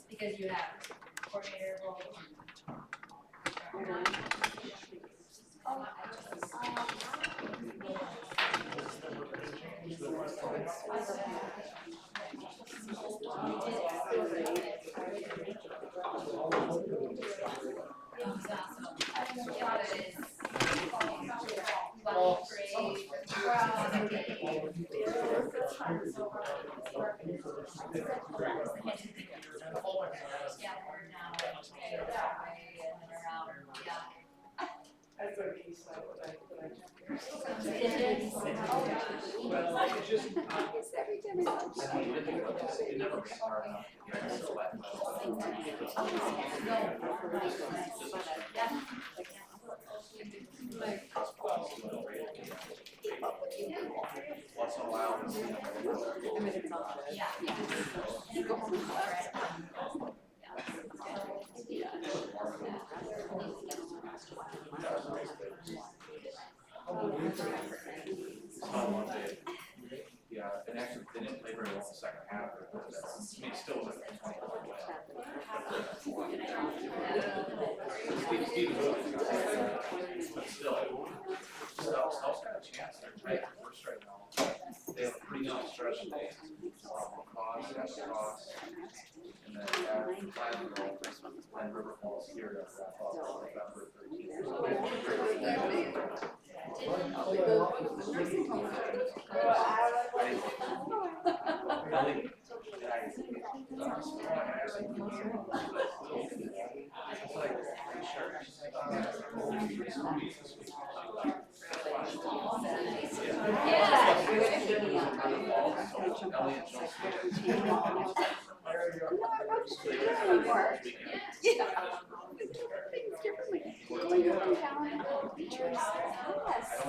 Because you have coordinator role. Once in a while, yeah, and actually didn't play very well in the second half. I mean, still was like 20 Steve but still, Stubbs got a chance. They're tied for first right now. They have a pretty good stretch. They Cross, and then Five-Year-Old, and River Falls here to wrap up November 13th.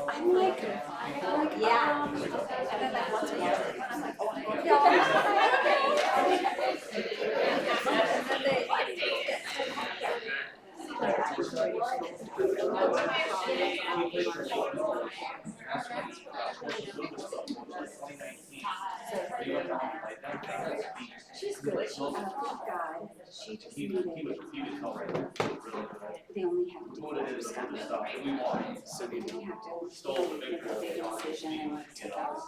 I'm like, yeah. She's good. God, she just needed. They only have to do stuff. So then they have to make a big decision and take out.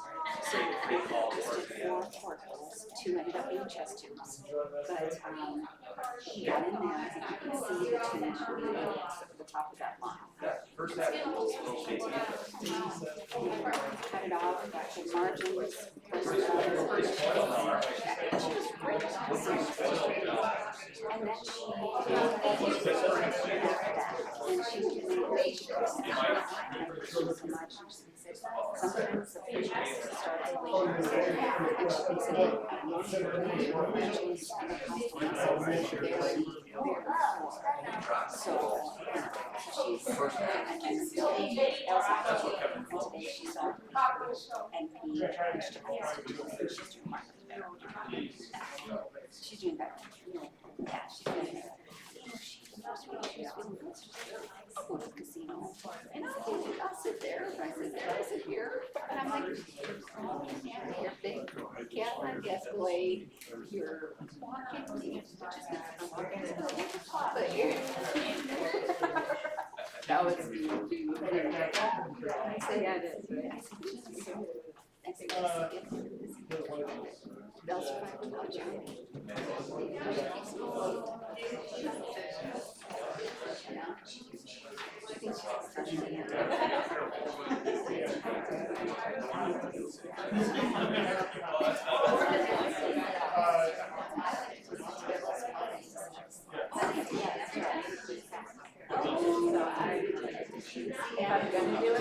So they just did 4 portals, 2 ended up being chest tubes. But he got in there and you can see the 2 at the top of that line. Cut it off, got good margins. And then sometimes the patient starts bleeding and she thinks of it so she's And he encouraged her to do it, and she's doing better. She's doing better. Yeah, she's doing better. She was feeling good. She's like, I'll go to the casino. And I'll sit there. I sit there, I sit here. And I'm like, you're big Cadillac Escalade. You're walking. But you're. That was beautiful. I said, yeah, it is, right? I said, they'll survive without you. If I'm gonna do it,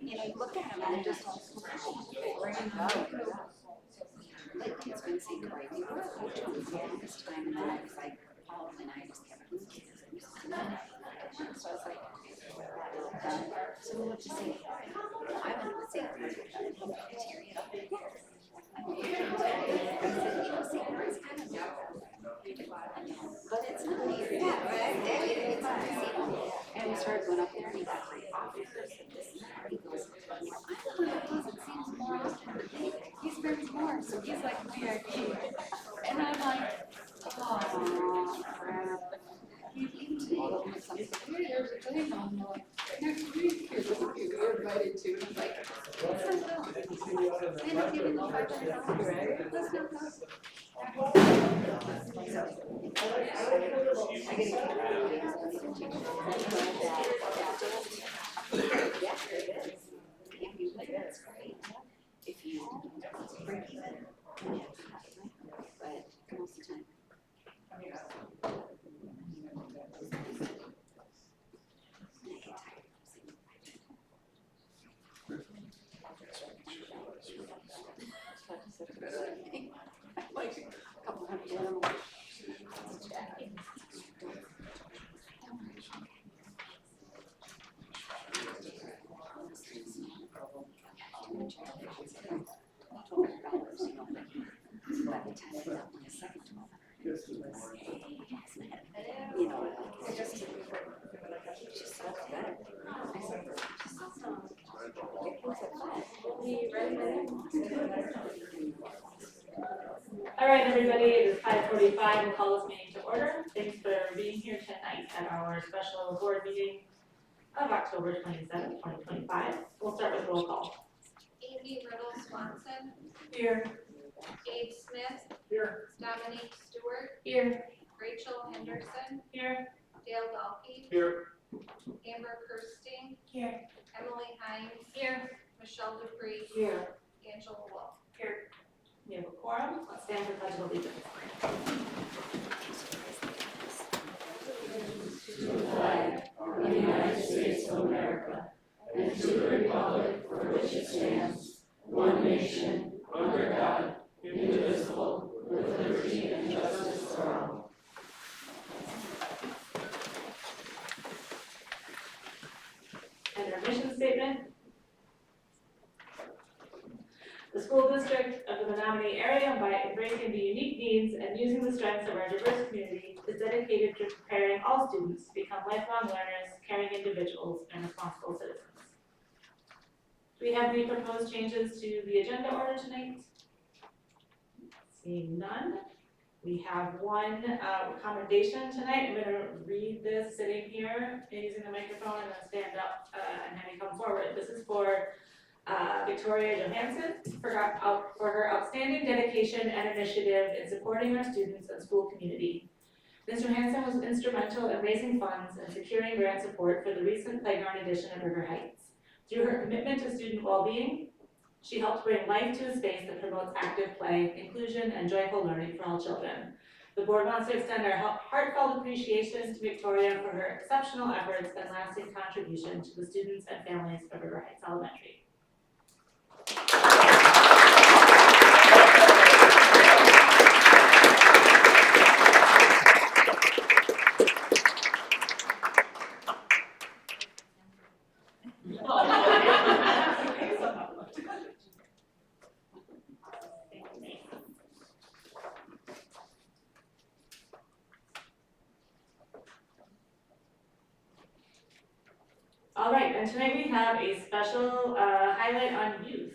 you know, you look at them and they're just like, it's been saying crazy. We're coaching this time, and then I was like, Paul and I just kept moving. So I was like, so what you say? I went to say criteria. But it's not easy. And we started going up there and he got great offers and this and that. He goes, I don't know because it seems more often. He spends more, so he's like VIP. And I'm like, oh crap. Next week, you're invited to. And I'm like, let's not go. They end up giving them $500, right? Let's not go. Yeah, it is. It's great. If you break even, but most of the time. Like a couple hundred animals. You know, it's just so better. I said, all right, everybody, it is 5:45. We'll call this meeting to order. Thanks for being here tonight at our special board meeting of October 27th, 2025. We'll start with roll call. Amy Riddle Swanson, Here. Abe Smith, Here. Dominique Stewart, Here. Rachel Henderson, Here. Dale Dahlke, Here. Amber Kirsting, Here. Emily Hines, Here. Michelle Dupree, Here. Angela Wolf. Here. We have a quorum. Let's stand for pledge of allegiance. To the flag of the United States of America and to the republic for which it stands, one nation, under God, indivisible, with liberty and justice for all. And our mission statement. The school district of the Menominee area, by embracing the unique needs and using the strengths of our diverse community, is dedicated to preparing all students to become lifelong learners, caring individuals, and responsible citizens. Do we have any proposed changes to the agenda order tonight? Seeing none. We have one commendation tonight. I'm going to read this sitting here using the microphone and then stand up and have you come forward. This is for Victoria Johansson for her outstanding dedication and initiative in supporting our students and school community. Ms. Johansson was instrumental in raising funds and securing grant support for the recent playground addition at River Heights. Through her commitment to student well-being, she helped bring life to a space that promotes active play, inclusion, and joyful learning for all children. The board wants to extend our heartfelt appreciation to Victoria for her exceptional efforts and lasting contribution to the students and families of River Heights Elementary. All right, and tonight we have a special highlight on youth.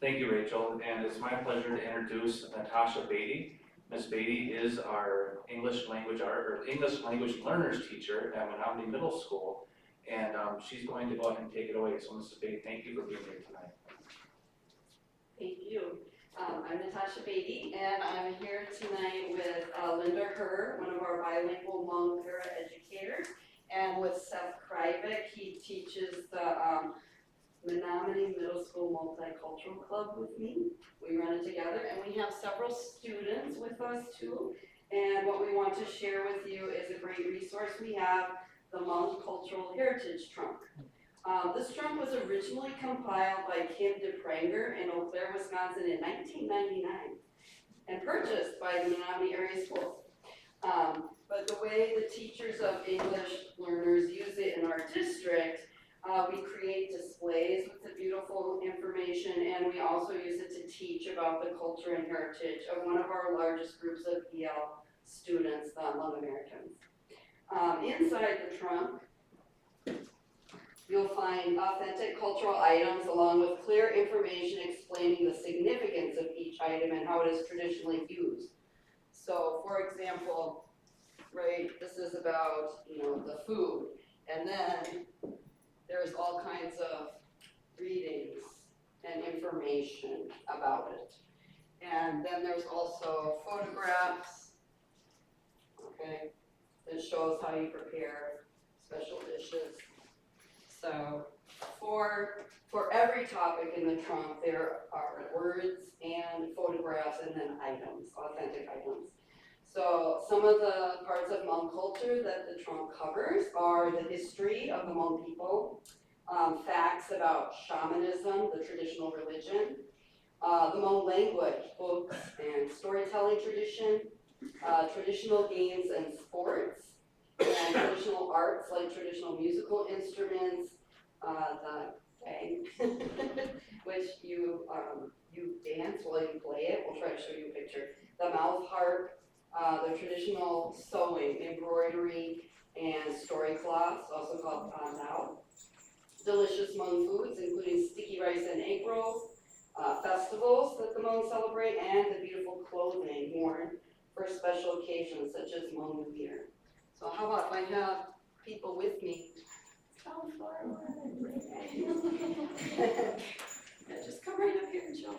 Thank you, Rachel, and it's my pleasure to introduce Natasha Beatty. Ms. Beatty is our English language learners teacher at Menominee Middle School, and she's going to go ahead and take it away. So Mrs. Beatty, thank you for being here tonight. Thank you. I'm Natasha Beatty, and I'm here tonight with Linda Herr, one of our bilingual Hmong educators, and with Seth Krivik. He teaches the Menominee Middle School Multicultural Club with me. We run it together, and we have several students with us too. And what we want to share with you is a great resource we have, the Hmong Cultural Heritage Trunk. This trunk was originally compiled by Kim DePranger in Eau Claire, Wisconsin in 1999 and purchased by the Menominee Area Schools. But the way the teachers of English learners use it in our district, we create displays with the beautiful information, and we also use it to teach about the culture and heritage of one of our largest groups of EL students, the Hmong Americans. Inside the trunk, you'll find authentic cultural items along with clear information explaining the significance of each item and how it is traditionally used. So, for example, right, this is about, the food, and then there's all kinds of readings and information about it. And then there's also photographs, okay, that shows how you prepare special dishes. So for every topic in the trunk, there are words and photographs and then items, authentic items. So some of the parts of Hmong culture that the trunk covers are the history of the Hmong people, facts about shamanism, the traditional religion, the Hmong language, books and storytelling tradition, traditional games and sports, and traditional arts like traditional musical instruments, the bang, which you dance while you play it. We'll try to show you a picture. The mouth harp, the traditional sewing, embroidery, and story cloths, also called panao. Delicious Hmong foods, including sticky rice and egg rolls, festivals that the Hmong celebrate, and the beautiful clothing worn for special occasions such as Hmong New Year. So how about if I have people with me? Come forward. Yeah, just come right up here and show.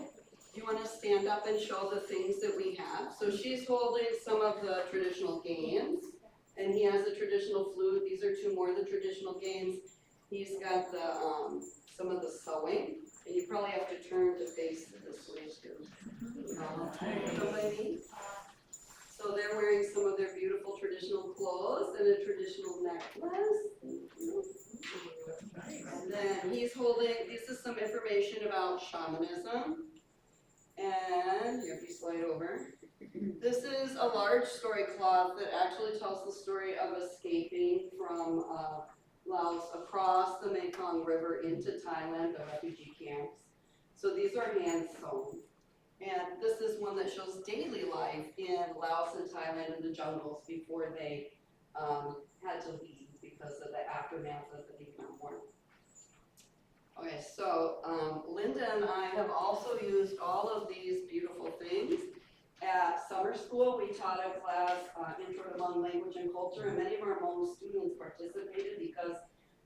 You want to stand up and show the things that we have? So she's holding some of the traditional games, and he has a traditional flute. These are two more of the traditional games. He's got the some of the sewing, and you probably have to turn to face this way too. Somebody? So they're wearing some of their beautiful traditional clothes and a traditional necklace. And then he's holding, this is some information about shamanism. And here, if you slide over. This is a large story cloth that actually tells the story of escaping from Laos across the Mekong River into Thailand, the refugee camps. So these are hand sewn. And this is one that shows daily life in Laos and Thailand in the jungles before they had to leave because of the aftermath of the Vietnam War. Okay, so Linda and I have also used all of these beautiful things. At summer school, we taught a class, Intro to Hmong Language and Culture, and many of our Hmong students participated because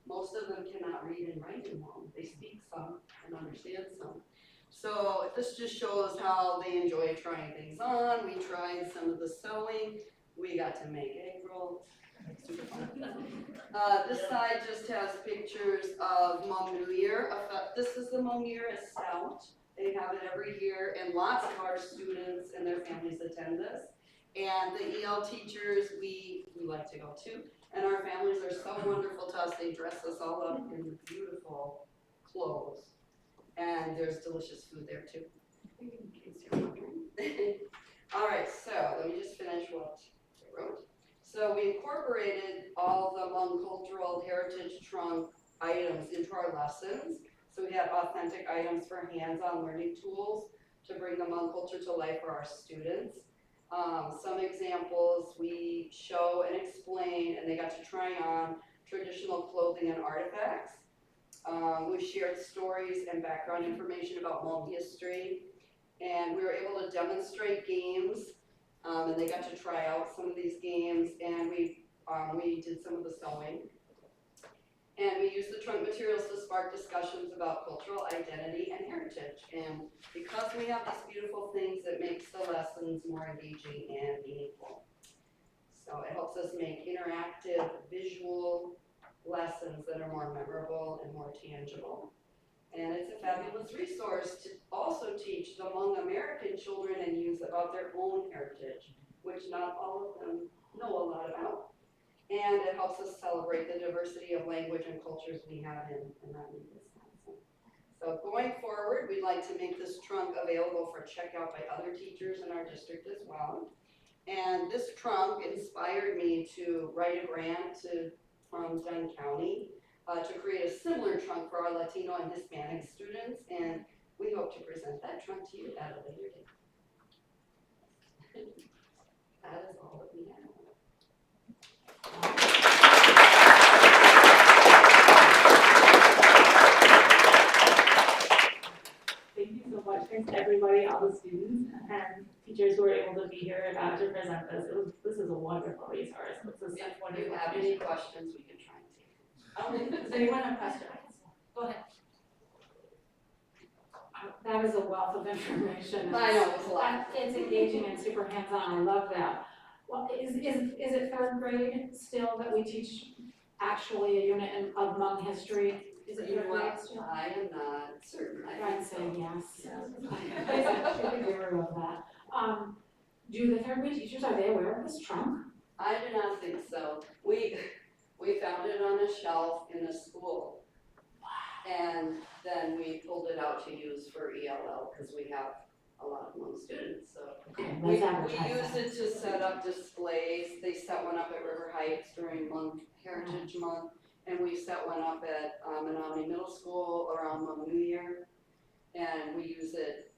most of them cannot read and write in Hmong. They speak some and understand some. So this just shows how they enjoy trying things on. We tried some of the sewing. We got to make egg rolls. Super fun. This side just has pictures of Hmong New Year. This is the Hmong New Year Scout. They have it every year, and lots of our students and their families attend this. And the EL teachers, we like to go too. And our families are so wonderful to us. They dress us all up in beautiful clothes. And there's delicious food there too, in case you're wondering. All right, so let me just finish what I wrote. So we incorporated all the Hmong cultural heritage trunk items into our lessons. So we have authentic items for hands-on learning tools to bring the Hmong culture to life for our students. Some examples we show and explain, and they got to try on traditional clothing and artifacts. We shared stories and background information about Hmong history, and we were able to demonstrate games, and they got to try out some of these games, and we did some of the sewing. And we used the trunk materials to spark discussions about cultural identity and heritage. And because we have these beautiful things, it makes the lessons more engaging and meaningful. So it helps us make interactive, visual lessons that are more memorable and more tangible. And it's a fabulous resource to also teach the Hmong American children and youth about their own heritage, which not all of them know a lot about. And it helps us celebrate the diversity of language and cultures we have in Wisconsin. So going forward, we'd like to make this trunk available for checkout by other teachers in our district as well. And this trunk inspired me to write a grant from Dunn County to create a similar trunk for our Latino and Hispanic students, and we hope to present that trunk to you at a later date. That is all that we have. Thank you so much. Thanks to everybody, all the students and teachers who were able to be here to present this. This is a wonderful resource. This is such If wonderful. you have any questions, we can try and take them. Does anyone have questions? Go ahead. That is a wealth of information. I know, it's a lot. It's engaging and super hands-on. I love that. Well, is it third grade still that we teach actually a unit of Hmong history? Is it third grade still? I am not certain. I'd say yes. I think we were of that. Do the third grade teachers, are they aware of this trunk? I do not think so. We found it on a shelf in a school. And then we pulled it out to use for ELL because we have a lot of Hmong students, so. Okay, We let's advertise use that. it to set up displays. They set one up at River Heights during Hmong Heritage Month. And we set one up at Menominee Middle School around Hmong New Year. And we use it,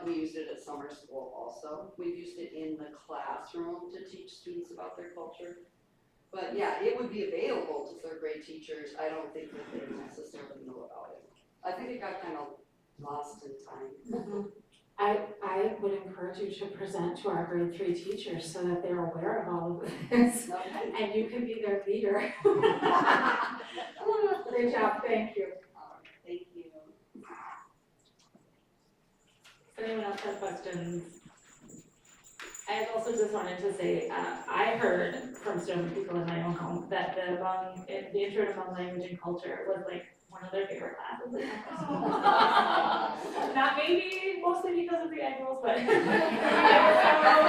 we used it at summer school also. We've used it in the classroom to teach students about their culture. But yeah, it would be available to third grade teachers. I don't think that they necessarily know about it. I think it got kind of lost in time. I would encourage you to present to our grade 3 teachers so that they're aware of all of this. Okay. And you can be their leader. Great job, thank you. Thank you. Does anyone else have questions? I also just wanted to say, I heard from some people in my own home that the intro to Hmong language and culture was like one of their favorite classes. Not maybe mostly because of the annuals, but. I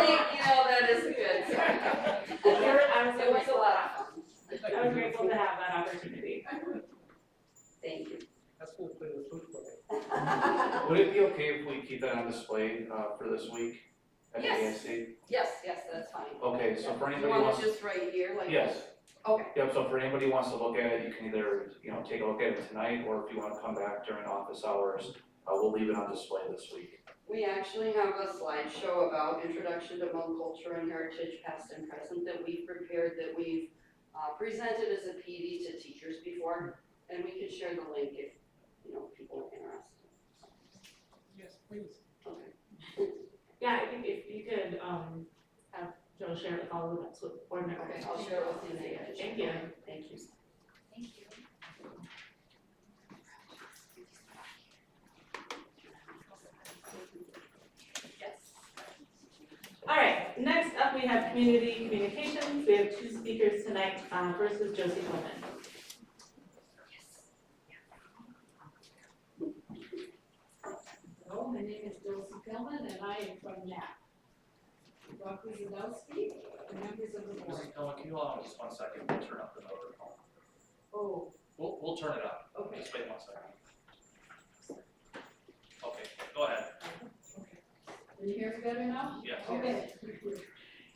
think, that is good. I It was a lot of fun. was grateful to have that opportunity. Thank you. That's what we play with food for. Would it be okay if we keep that on display for this week at the Yes. ASC? Yes, that's fine. Okay, so for You anybody want wants, it just right here, like? yes, Okay. yep, so for anybody who wants to look at it, you can either, take a look at it tonight, or if you wanna come back during office hours, we'll leave it on display this week. We actually have a slideshow about introduction to Hmong culture and heritage, past and present, that we've prepared, that we've presented as a PD to teachers before, and we can share the link if, people are interested. Yes, please. Okay. Yeah, if you could, have Joe share it with all of us with board members. Okay, I'll share it with you later. Thank you. Thank you. Thank you. Yes. All right, next up we have community communications. We have 2 speakers tonight. First is Josie Coleman. Hello, my name is Josie Pillman and I am from NAP. Dr. Zadowski, and members of the board. Mrs. Cohen, can you hold on just 1 second, we'll turn up the microphone. Oh, We'll turn it up, okay. just wait 1 second. Okay, go ahead, Can you hear me better now? yes. Okay.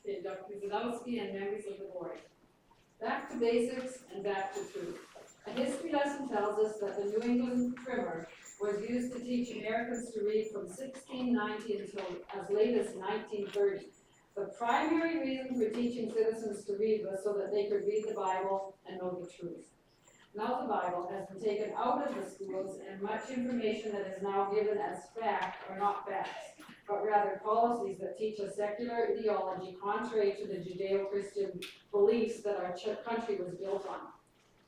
Okay, Dr. Zadowski and members of the board. Back to basics and back to truth. A history lesson tells us that the New England primer was used to teach Americans to read from 1690 until as late as 1930. The primary reason for teaching citizens to read was so that they could read the Bible and know the truth. Now the Bible has been taken out of the schools, and much information that is now given as fact are not facts, but rather policies that teach a secular ideology contrary to the Judeo-Christian beliefs that our country was built on.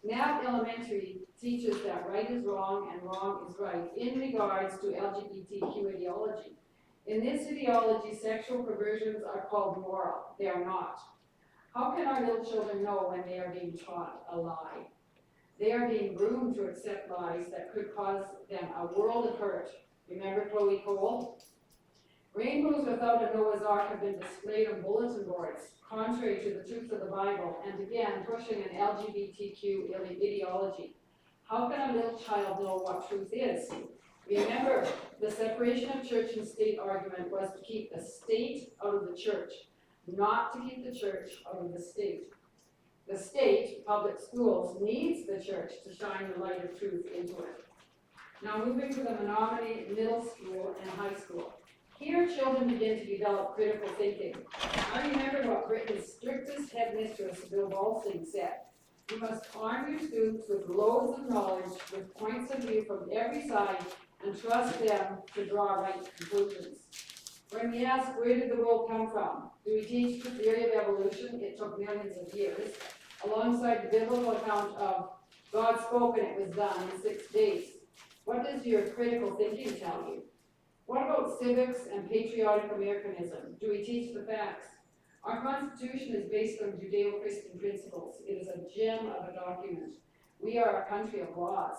Knapp Elementary teaches that right is wrong and wrong is right in regards to LGBTQ ideology. In this ideology, sexual perversions are called moral. They are not. How can our little children know when they are being taught a lie? They are being groomed to accept lies that could cause them a world of hurt. Remember Chloe Cole? Rainbows without a Noah's Ark have been displayed on bulletin boards, contrary to the truth of the Bible, and again pushing an LGBTQ ideology. How can a little child know what truth is? Remember, the separation of church and state argument was to keep the state out of the church, not to keep the church out of the state. The state, public schools, needs the church to shine the light of truth into it. Now moving to the Menominee Middle School and High School. Here children begin to develop critical thinking. I remember what Britain's strictest headmistress, Bill Balsing, said. You must arm your students with loads of knowledge, with points of view from every side, and trust them to draw right conclusions. When we ask, where did the world come from? Do we teach the theory of evolution? It took millions of years. Alongside the biblical account of God spoke and it was done in 6 days. What does your critical thinking tell you? What about civics and patriotic Americanism? Do we teach the facts? Our Constitution is based on Judeo-Christian principles. It is a gem of a document. We are a country of laws.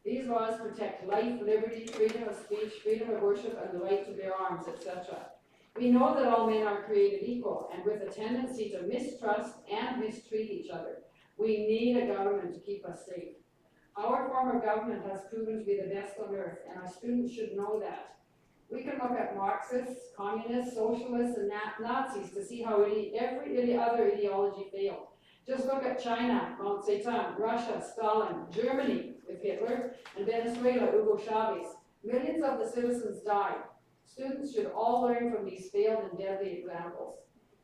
These laws protect life, liberty, freedom of speech, freedom of worship, and the right to bear arms, etc. We know that all men are created equal and with a tendency to mistrust and mistreat each other. We need a government to keep us safe. Our form of government has proven to be the best on earth, and our students should know that. We can look at Marxists, communists, socialists, and Nazis to see how every other ideology failed. Just look at China, Mao Zedong, Russia, Stalin, Germany with Hitler, and Venezuela, Hugo Chavez. Millions of the citizens died. Students should all learn from these failed and deadly examples.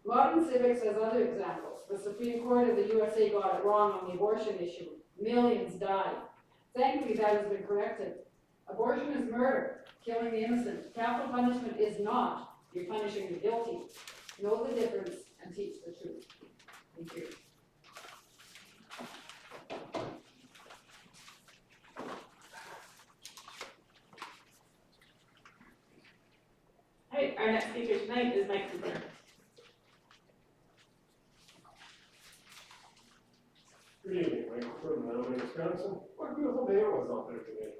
Modern civics has other examples. The Supreme Court of the USA got it wrong on the abortion issue. Millions died. Thankfully, that has been corrected. Abortion is murder, killing the innocent. Capital punishment is not. You're punishing the guilty. Know the difference and teach the truth. Thank you. Hi, our next speaker tonight is Mike Cooper. Good evening, Mike from Menominee, Wisconsin. What a beautiful day it was out there today.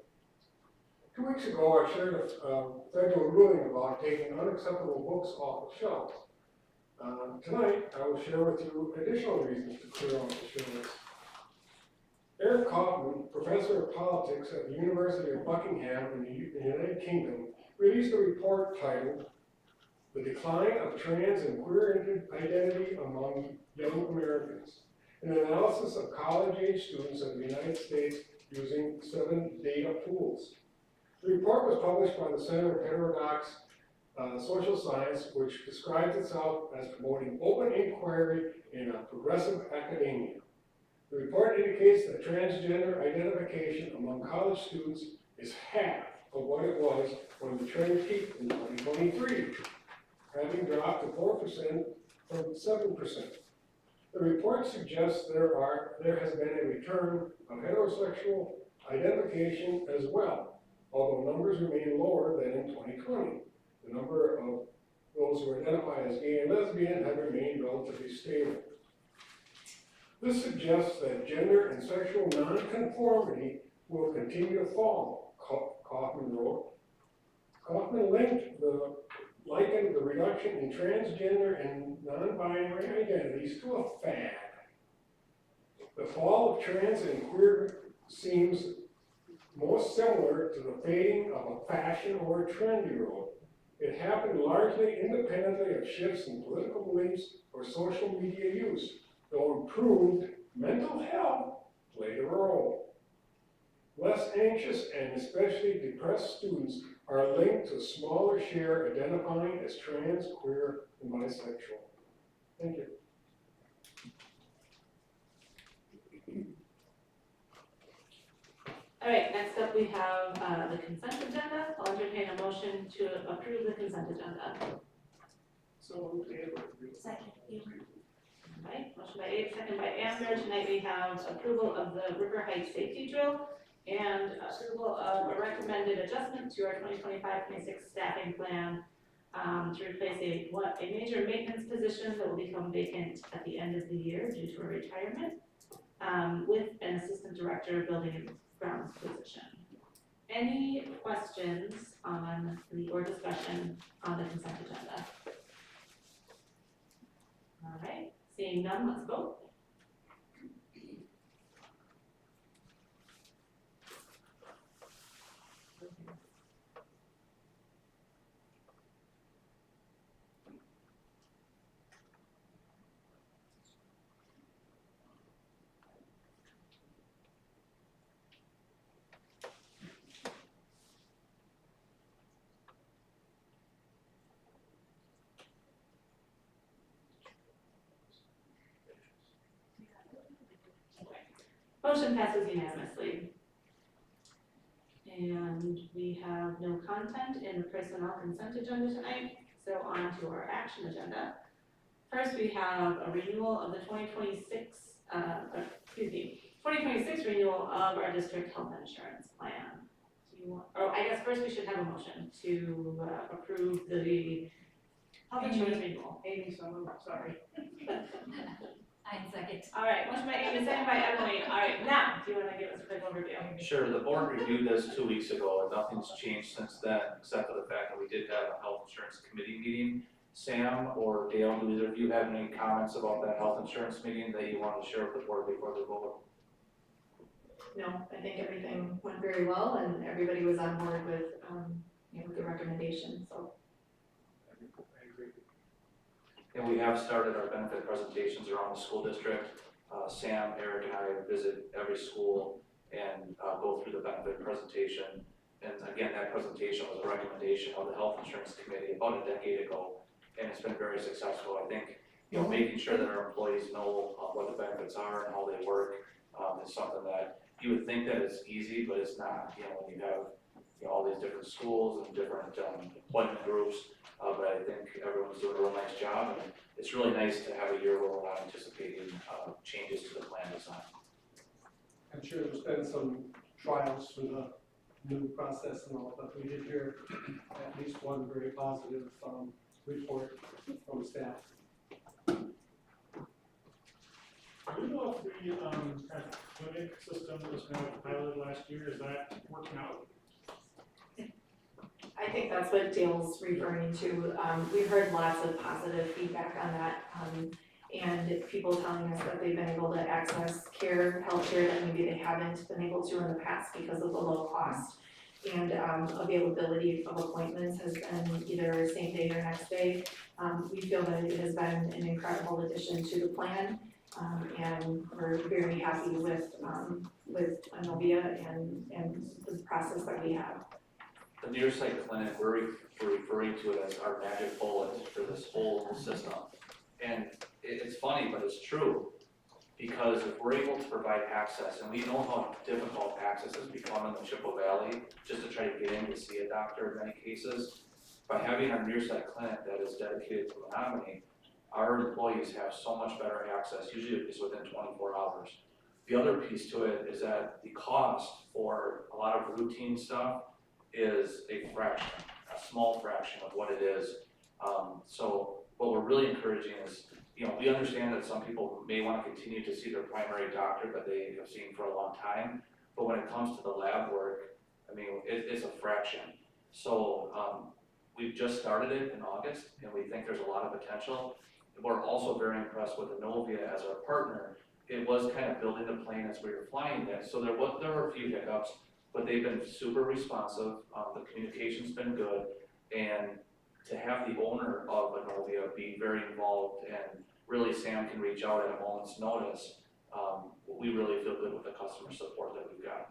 2 weeks ago, I shared a federal ruling about taking unacceptable books off the shelves. Tonight, I will share with you additional reasons to clear off the shelves. Eric Kaufman, professor of politics at the University of Buckingham in the United Kingdom, released a report titled "The Decline of Trans and Queer Identity Among Young Americans," an analysis of college-age students in the United States using 7 data pools. The report was published by the Center of Heterodox Social Science, which describes itself as promoting open inquiry in a progressive academia. The report indicates that transgender identification among college students is half of what it was when the trend peaked in 2023, having dropped to 4% from 7%. The report suggests there has been a return of heterosexual identification as well, although numbers remain lower than in 2020. The number of those who identify as gay and lesbian have remained relatively stable. This suggests that gender and sexual nonconformity will continue to fall, Kaufman wrote. Kaufman likened the reduction in transgender and non-binary identities to a fad. The fall of trans and queer seems most similar to the fading of a fashion or a trend you wrote. It happened largely independently of shifts in political beliefs or social media use, though improved mental health played a role. Less anxious and especially depressed students are linked to a smaller share identifying as trans, queer, and bisexual. All right, next up we have, the consent agenda. I'll entertain a motion to approve the consent agenda. So, Second. All right, motion by Abe, second by Amber. Tonight we have approval of the River Heights safety drill and approval of a recommended adjustment to our 2025-26 staffing plan to replace a major maintenance position that will become vacant at the end of the year due to a retirement with an assistant director of building and grounds position. Any questions on or discussion on the consent agenda? All right, seeing none, let's vote. Motion passes unanimously. And we have no content in the personnel consent agenda tonight, so on to our action agenda. First, we have a renewal of the 2026 renewal of our district health insurance plan. Do you want, I guess first we should have a motion to approve the health insurance renewal. Amy, so moved, sorry. I second. All right, motion by Amy, second by Emily. All right, now, do you want to give us a quick overview? Sure, the board reviewed this 2 weeks ago, and nothing's changed since then, except for the fact that we did have a health insurance committee meeting. Sam or Dale, do either of you have any comments about that health insurance meeting that you want to share with the board before the vote? No, I think everything went very well and everybody was on board with, the recommendation, so. And we have started our benefit presentations around the school district. Sam, Eric, and I visit every school and go through the benefit presentation. And again, that presentation was a recommendation of the health insurance committee about a decade ago, and it's been very successful. I think, making sure that our employees know what the benefits are and how they work is something that you would think that it's easy, but it's not. When you have all these different schools and different employment groups, but I think everyone's doing a real nice job, and it's really nice to have a year where we're not anticipating changes to the plan design. I'm sure there's been some trials for the new process and all, but we did hear at least one very positive report from staff. Do you know if the kind of clinic system that was kind of piloted last year, is that working out? I think that's what Dale's referring to. We've heard lots of positive feedback on that, and people telling us that they've been able to access healthcare that maybe they haven't been able to in the past because of the low cost. And availability of appointments has been either same day or next day. We feel that it has been an incredible addition to the plan, and we're very happy with Inovia and the process that we have. The Nearsight Clinic, we're referring to it as our magic bullet for this whole system. And it's funny, but it's true, because if we're able to provide access, and we know how difficult access has become in the Chippewa Valley, just to try to get in to see a doctor in many cases, by having our Nearsight Clinic that is dedicated to Menominee, our employees have so much better access, usually it's within 24 hours. The other piece to it is that the cost for a lot of routine stuff is a fraction, a small fraction of what it is. So what we're really encouraging is, we understand that some people may want to continue to see their primary doctor that they have seen for a long time, but when it comes to the lab work, it's a fraction. So we've just started it in August, and we think there's a lot of potential. We're also very impressed with Inovia as our partner. It was kind of building the plane as we were flying it, so there were a few hiccups, but they've been super responsive. The communication's been good, and to have the owner of Inovia be very involved, and really Sam can reach out at a moment's notice, we really feel good with the customer support that we've got.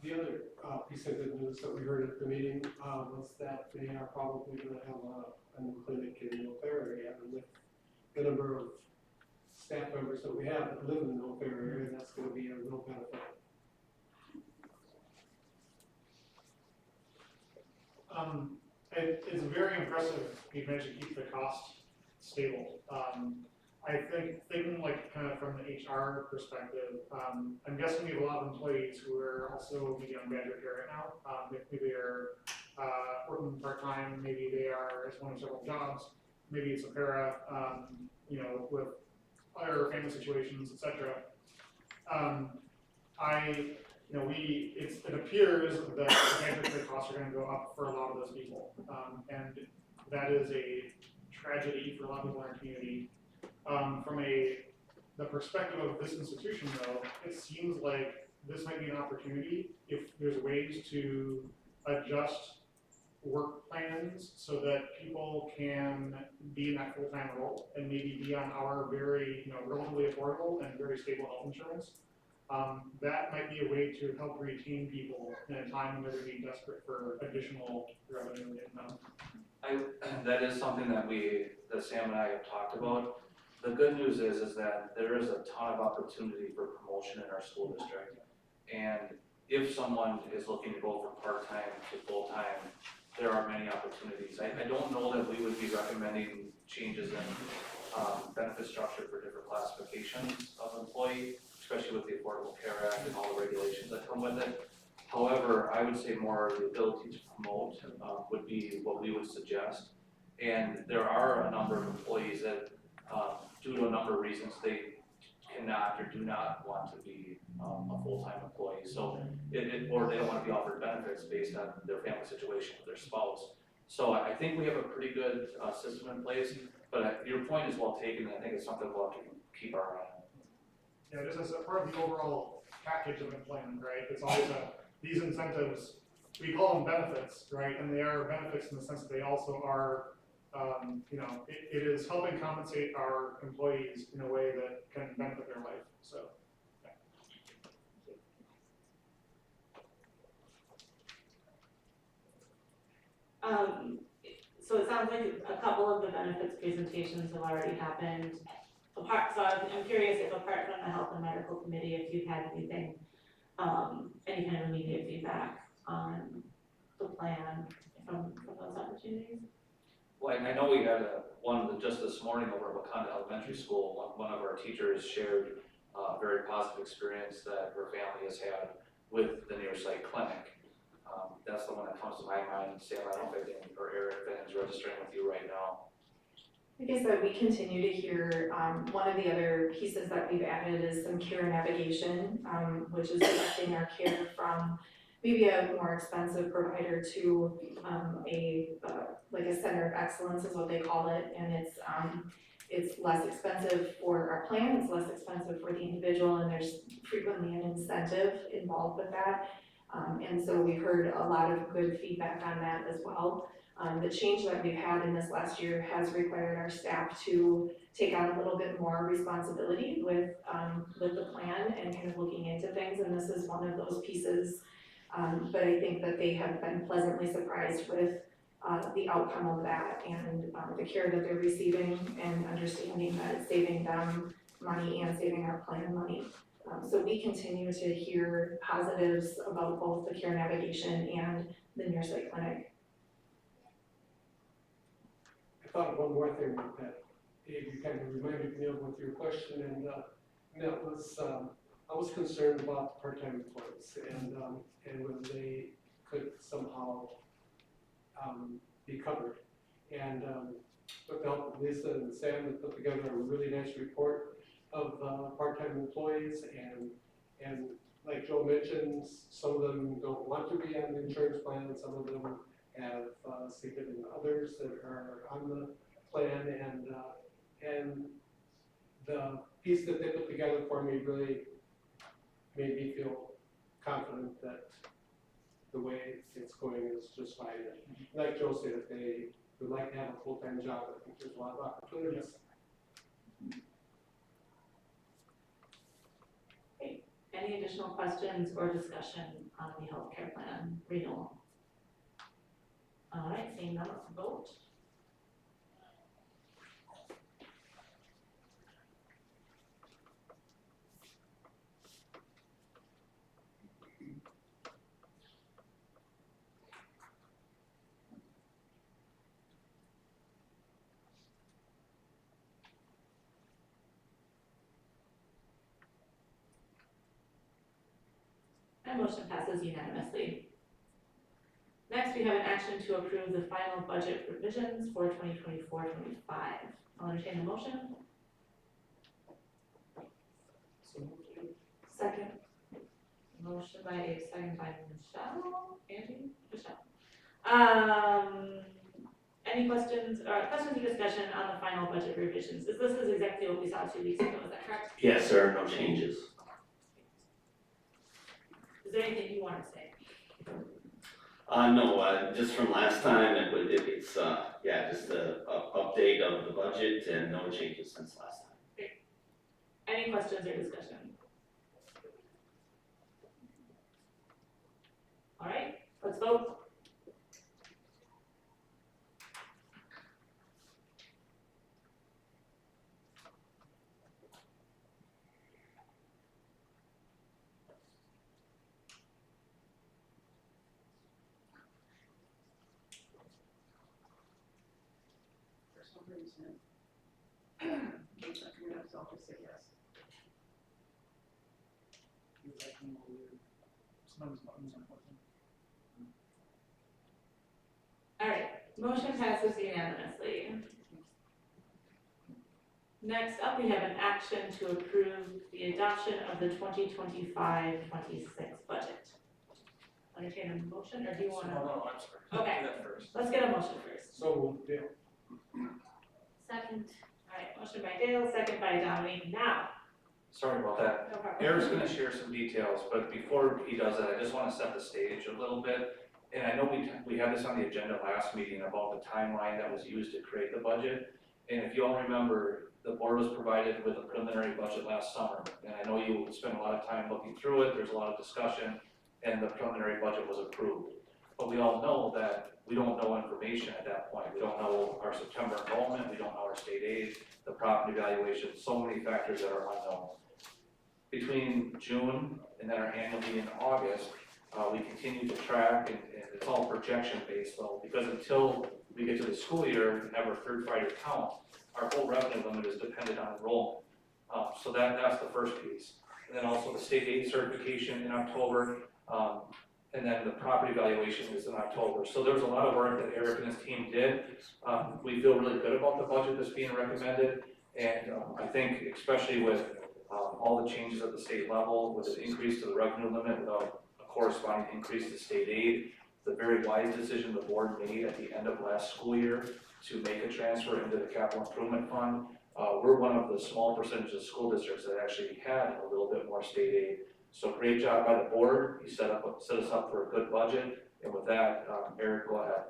The other piece of good news that we heard at the meeting was that they are probably going to have a new clinic in the North area, and with the number of staff members that we have that live in the North area, that's going to be a real benefit It's very impressive you managed to keep the cost stable. I think thinking like kind of from the HR perspective, I'm guessing we have a lot of employees who are also maybe on Badger Care right now. Maybe they're working part-time, maybe they are, it's one of several jobs, maybe it's a para, with other family situations, et cetera. It appears that the Badger Care costs are gonna go up for a lot of those people. And that is a tragedy for a lot of people in our community. From the perspective of this institution though, it seems like this might be an opportunity if there's ways to adjust work plans so that people can be in that full-time role and maybe be on our very, relatively affordable and very stable health insurance. That might be a way to help retain people in a time when they're being desperate for additional revenue and income. That is something that Sam and I have talked about. The good news is that there is a ton of opportunity for promotion in our school district. And if someone is looking to go from part-time to full-time, there are many opportunities. I don't know that we would be recommending changes in benefit structure for different classifications of employee, especially with the Affordable Care Act and all the regulations that come with it. However, I would say more the ability to promote would be what we would suggest. And there are a number of employees that, due to a number of reasons, they cannot or do not want to be a full-time employee. So or they don't want to be offered benefits based on their family situation with their spouse. So I think we have a pretty good system in place, but your point is well taken, and I think it's something we'll have to keep our eye on. Yeah, just as a part of the overall package of employment, right? It's always these incentives, we call them benefits, right? And they are benefits in the sense that they also are, it is helping compensate our employees in a way that can benefit their life, so. Yeah. So it sounds like a couple of the benefits presentations have already happened. So I'm curious if apart from the Health and Medical Committee, if you've had anything, any kind of immediate feedback on the plan from those opportunities? Well, I know we had just this morning over at Wakanda Elementary School, one of our teachers shared a very positive experience that her family has had with the near site clinic. That's the one that comes to my mind. Sam, I don't think any, or Eric, that is registering with you right now. Like I said, we continue to hear, one of the other pieces that we've added is some care navigation, which is directing our care from maybe a more expensive provider to like a center of excellence is what they call it, and it's less expensive for our plan, it's less expensive for the individual, and there's frequently an incentive involved with that. And so we've heard a lot of good feedback on that as well. The change that we've had in this last year has required our staff to take on a little bit more responsibility with the plan and kind of looking into things, and this is one of those pieces. But I think that they have been pleasantly surprised with the outcome of that and the care that they're receiving and understanding that it's saving them money and saving our plan money. So we continue to hear positives about both the care navigation and the near site clinic. I thought of one more thing that you kind of reminded me of with your question, and that was I was concerned about the part-time employees and whether they could somehow be covered. And with the help of Lisa and Sam, they put together a really nice report of part-time employees, and like Joe mentioned, some of them don't want to be on the insurance plan, and some of them have significant others that are on the plan, and the piece that they put together for me really made me feel confident that the way it's going is just fine. Like Joe said, if they would like to have a full-time job, I think there's a lot of opportunities. Any additional questions or discussion on the healthcare plan renewal? All right, seeing none, let's vote. And motion passes unanimously. Next, we have an action to approve the final budget revisions for 2024-25. I'll entertain a motion. Second. Motion by Dave, second by Michelle. Angie? Michelle. Any questions or discussion on the final budget revisions? This is exactly what we saw 2 weeks ago, is that correct? Yes, there are no changes. Is there anything you want to say? No, just from last time, it's just a update of the budget and no changes since last time. Any questions or discussion? All right, let's vote. For some reason. Keeps on coming up, so I'll just say yes. Sometimes buttons aren't working. All right, motion passes unanimously. Next up, we have an action to approve the adoption of the 2025-26 budget. Entertain a motion, or do you want to? No, I'm sorry. Okay. Do that first. Let's get a motion first. So, Dale. Second. All right, motion by Dale, second by Dominique. Now, Sorry about that. no problem. Eric's gonna share some details, but before he does that, I just wanna set the stage a little bit. And I know we had this on the agenda last meeting about the timeline that was used to create the budget. And if you all remember, the board was provided with a preliminary budget last summer. And I know you spent a lot of time looking through it, there's a lot of discussion, and the preliminary budget was approved. But we all know that we don't know information at that point. We don't know our September enrollment, we don't know our state aid, the property valuation, so many factors that are unknown. Between June and then our annual meeting in August, we continue to track, and it's all projection based though, because until we get to the school year and have our third Friday count, our whole revenue limit is dependent on enrollment. So that's the first piece. And then also the state aid certification in October, and then the property valuation is in October. So there was a lot of work that Eric and his team did. We feel really good about the budget that's being recommended, and I think especially with all the changes at the state level, with an increase to the revenue limit without a corresponding increase to state aid, the very wise decision the board made at the end of last school year to make a transfer into the capital improvement fund. We're one of the small percentage of school districts that actually had a little bit more state aid. So great job by the board, you set us up for a good budget, and with that, Eric, go ahead.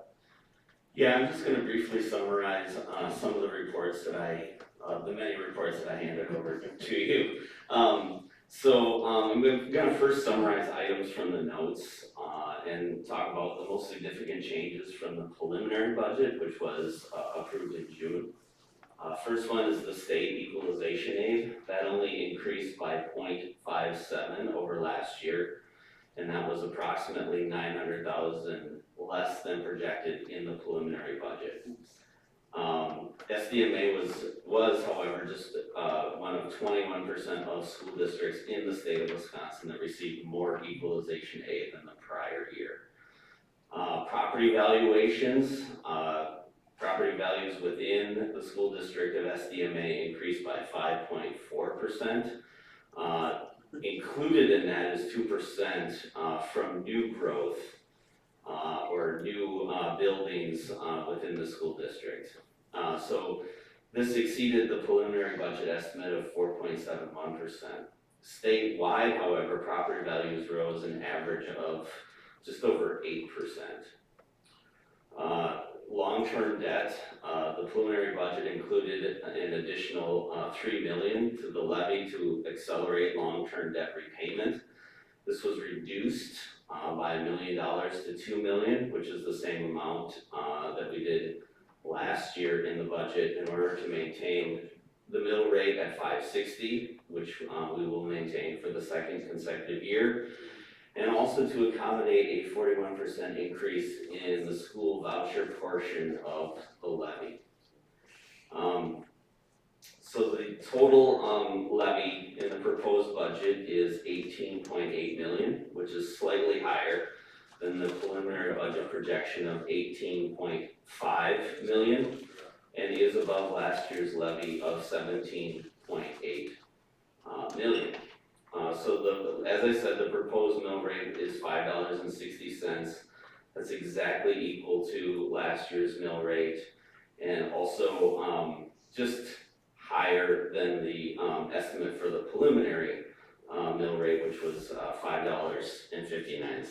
Yeah, I'm just gonna briefly summarize, some of the reports that the many reports that I handed over to you. I'm gonna first summarize items from the notes, and talk about the most significant changes from the preliminary budget, which was approved in June. First one is the state equalization aid, that only increased by 0.57 over last year, and that was approximately 900,000 less than projected in the preliminary budget. SDMA was however just one of 21% of school districts in the state of Wisconsin that received more equalization aid than the prior year. Property valuations, property values within the school district of SDMA increased by 5.4%. Included in that is 2% from new growth or new buildings within the school district. So this exceeded the preliminary budget estimate of 4.71%. Statewide, however, property values rose an average of just over 8%. Long-term debt, the preliminary budget included an additional $3 million to the levy to accelerate long-term debt repayment. This was reduced by $1 million to $2 million, which is the same amount that we did last year in the budget in order to maintain the mill rate at 560, which we will maintain for the second consecutive year, and also to accommodate a 41% increase in the school voucher portion of the levy. So the total levy in the proposed budget is 18.8 million, which is slightly higher than the preliminary budget projection of 18.5 million, and is above last year's levy of 17.8 million. So as I said, the proposed mill rate is $5.60. That's exactly equal to last year's mill rate, and also just higher than the estimate for the preliminary mill rate, which was $5.59.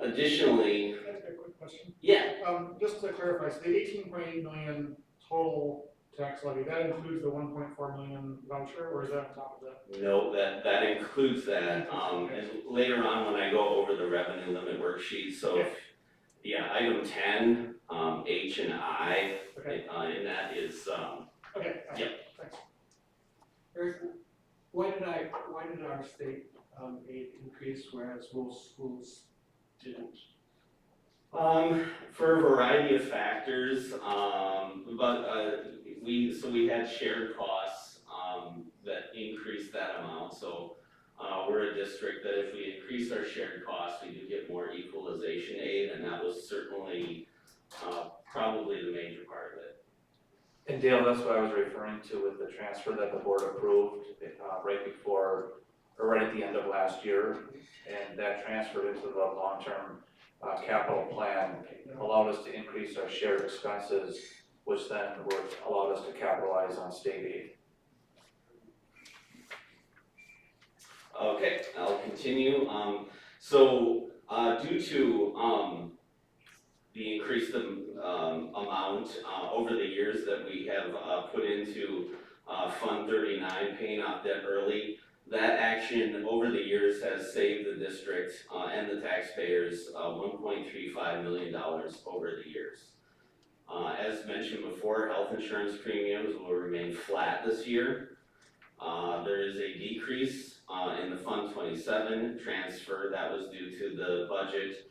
Additionally, Can I ask a quick question? yeah, Just to clarify, so the 18.8 million total tax levy, that includes the 1.4 million voucher, or is that on top of that? no, that includes that, and later on when I go over the revenue limit worksheet, so yeah, item 10, H and I, Okay, and that is, okay, Yep. thanks. Eric, why did our state aid increase whereas most schools didn't? for a variety of factors, but we had shared costs that increased that amount, so we're a district that if we increase our shared costs, we do get more equalization aid, and that was certainly probably the major part of it. And Dale, that's what I was referring to with the transfer that the board approved, right before, or right at the end of last year. And that transferred into the long-term, capital plan, allowed us to increase our shared expenses, which then allowed us to capitalize on state aid. Okay, I'll continue. So due to the increased amount over the years that we have put into Fund 39, paying off debt early, that action over the years has saved the district and the taxpayers $1.35 million over the years. As mentioned before, health insurance premiums will remain flat this year. There is a decrease in the Fund 27 transfer. That was due to the budget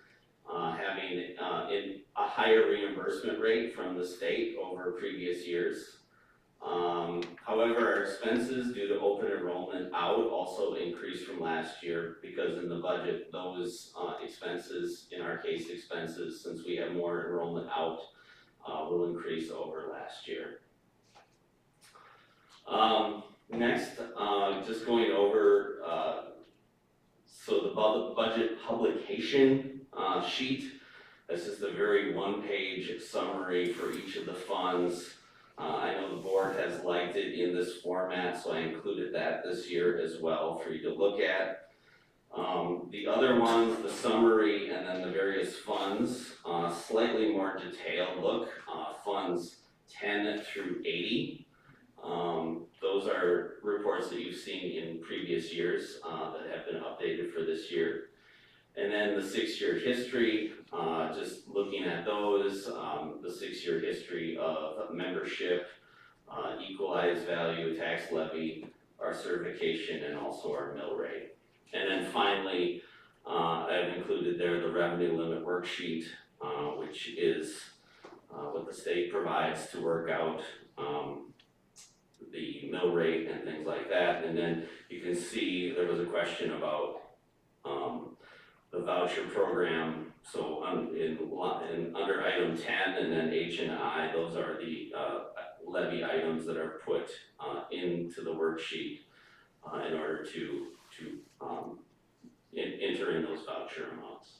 having in a higher reimbursement rate from the state over previous years. However, our expenses due to open enrollment out also increased from last year, because in the budget, those expenses, in our case expenses, since we have more enrollment out, will increase over last year. Next, just going over, so the budget publication sheet. This is the very one-page summary for each of the funds. I know the board has liked it in this format, so I included that this year as well for you to look at. The other ones, the summary and then the various funds, slightly more detailed look, funds 10 through 80. Those are reports that you've seen in previous years that have been updated for this year. And then the 6-year history, just looking at those, the 6-year history of membership, equalized value, tax levy, our certification, and also our mill rate. And then finally, I've included there the revenue limit worksheet, which is what the state provides to work out the mill rate and things like that. And then you can see there was a question about the voucher program. So under item 10 and then H and I, those are the levy items that are put into the worksheet in order to enter in those voucher amounts.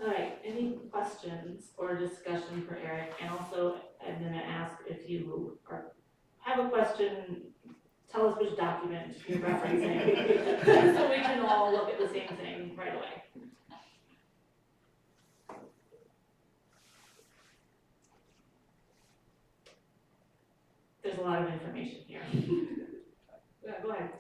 All right, any questions or discussion for Eric? And also, I'm gonna ask if you have a question, tell us which document you're referencing, so we can all look at the same thing right away. There's a lot of information here. Yeah, go ahead.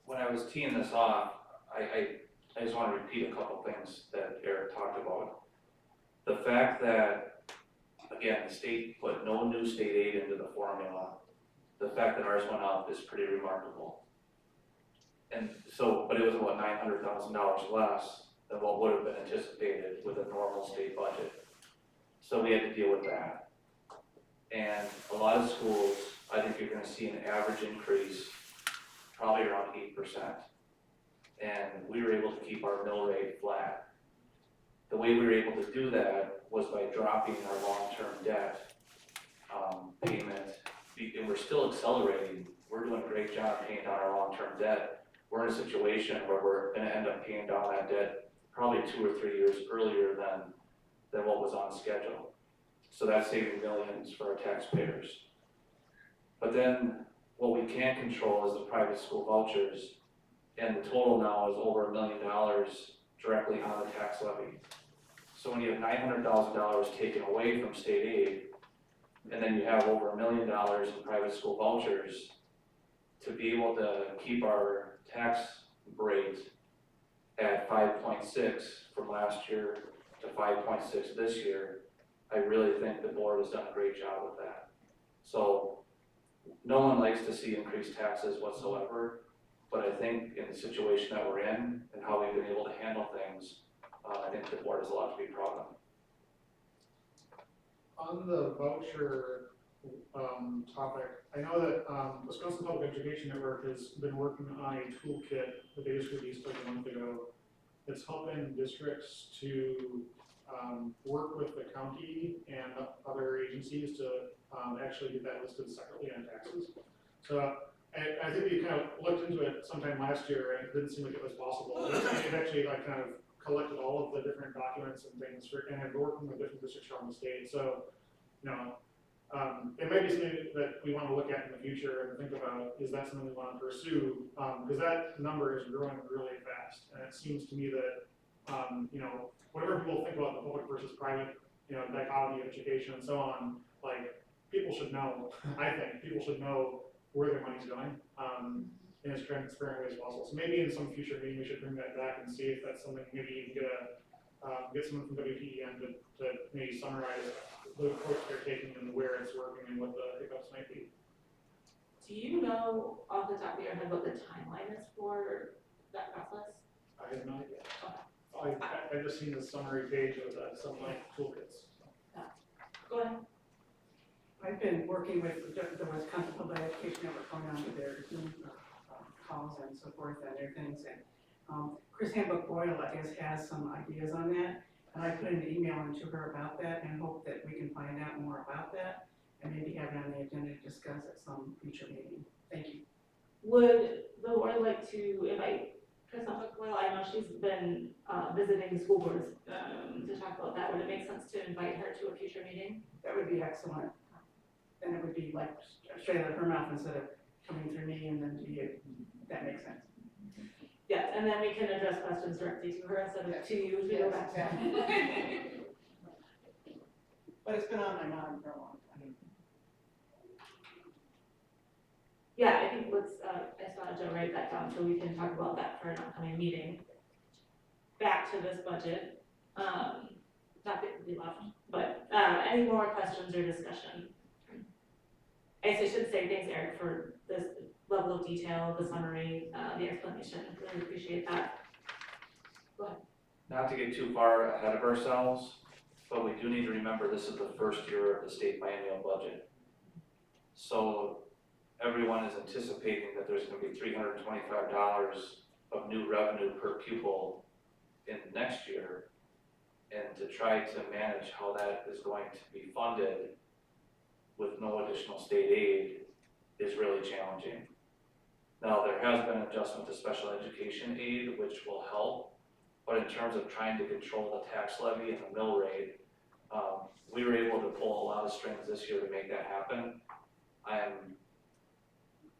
When I was teeing this off, I just want to repeat a couple things that Eric talked about. The fact that, again, the state put no new state aid into the formula, the fact that ours went up is pretty remarkable. And so, but it was about $900,000 less than what would have been anticipated with a normal state budget. So we had to deal with that. And a lot of schools, I think you're gonna see an average increase, probably around 8%. And we were able to keep our mill rate flat. The way we were able to do that was by dropping our long-term debt payment, and we're still accelerating. We're doing a great job paying down our long-term debt. We're in a situation where we're gonna end up paying down that debt probably 2 or 3 years earlier than what was on schedule. So that's saving millions for our taxpayers. But then what we can't control is the private school vouchers, and the total now is over $1 million directly on the tax levy. So when you have $900,000 taken away from state aid, and then you have over $1 million in private school vouchers, to be able to keep our tax rate at 5.6 from last year to 5.6 this year, I really think the board has done a great job with that. So no one likes to see increased taxes whatsoever, but I think in the situation that we're in and how we've been able to handle things, I think the board has a lot to be proud of. On the voucher, topic, I know that, Wisconsin Public Education Network has been working on a toolkit that they just released like a month ago. That's helping districts to, work with the county and other agencies to, actually get that listed separately on taxes. So, I think we kind of looked into it sometime last year and it didn't seem like it was possible. It actually like kind of collected all of the different documents and things and had worked with different districts around the state. So, it might be something that we want to look at in the future and think about, is that something we want to pursue? Because that number is growing really fast. And it seems to me that, whatever people think about the public versus private, dichotomy of education and so on, like, people should know, I think, people should know where their money's going, in as transparent way as possible. So maybe in some future meeting, we should bring that back and see if that's something, maybe you can get someone from WPEN to maybe summarize the approach they're taking and where it's working and what the hiccups might be. Do you know off the top of your head what the timeline is for that process? I have no idea. I've just seen the summary page of some like toolkits. Go ahead. I've been working with the Wisconsin Public Education Network going on with their Zoom calls and so forth and their things. And Chris Handbook Boyle, I guess, has some ideas on that. And I put an email into her about that and hope that we can find out more about that and maybe have it on the agenda to discuss at some future meeting. Thank you. Would the board like to invite Chris Handbook Boyle? I know she's been visiting school boards to talk about that. Would it make sense to invite her to a future meeting? That would be excellent. Then it would be like straight out of her mouth instead of coming through me and then to you. That makes sense. Yes, and then we can address questions directly to her instead of to you as we go back to But it's been on my mind for a long time. Yeah, I think let's, I just wanted to write that down so we can talk about that for an upcoming meeting. Back to this budget, not that we left, but, any more questions or discussion? I guess I should say thanks, Eric, for this level of detail, the summary, the explanation, really appreciate that. Go ahead. Not to get too far ahead of ourselves, but we do need to remember this is the first year of the state biennial budget. So everyone is anticipating that there's gonna be $325 of new revenue per pupil in next year. And to try to manage how that is going to be funded with no additional state aid is really challenging. Now, there has been an adjustment to special education aid, which will help, but in terms of trying to control the tax levy and the mill rate, we were able to pull a lot of strings this year to make that happen. I am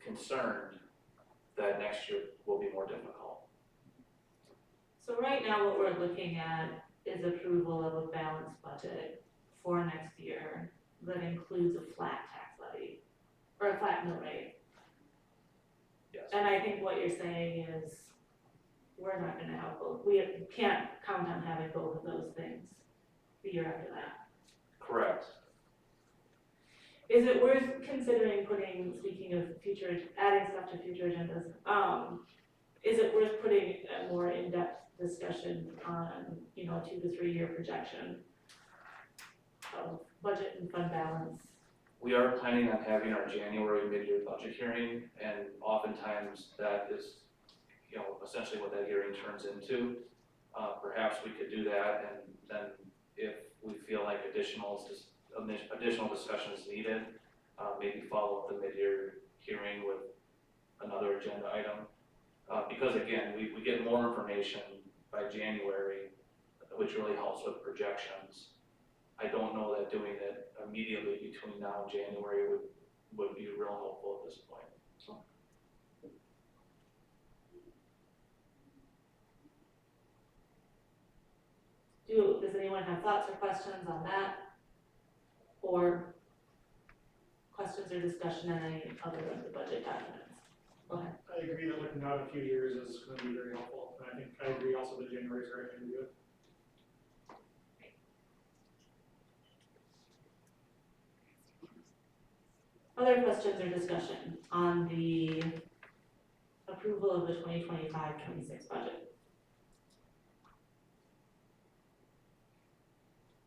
concerned that next year will be more difficult. So right now, what we're looking at is approval of a balanced budget for next year that includes a flat tax levy, or a flat mill rate. Yes. And I think what you're saying is, we're not gonna have both, we can't count on having both of those things the year after that. Correct. Is it worth considering putting, speaking of future, adding stuff to future agendas, is it worth putting a more in-depth discussion on, 2 to 3 year projection? of budget and fund balance? We are planning on having our January mid-year budget hearing, and oftentimes that is, essentially what that hearing turns into. Perhaps we could do that, and then if we feel like additional discussion is needed, maybe follow up the mid-year hearing with another agenda item. Because again, we get more information by January, which really helps with projections. I don't know that doing it immediately between now and January would be real helpful at this point, so. Does anyone have thoughts or questions on that? Or questions or discussion on any other of the budget documents? Go ahead. I agree that looking out a few years is gonna be very helpful, and I agree also that January is the right thing to do it. Other questions or discussion on the approval of the 2025-26 budget?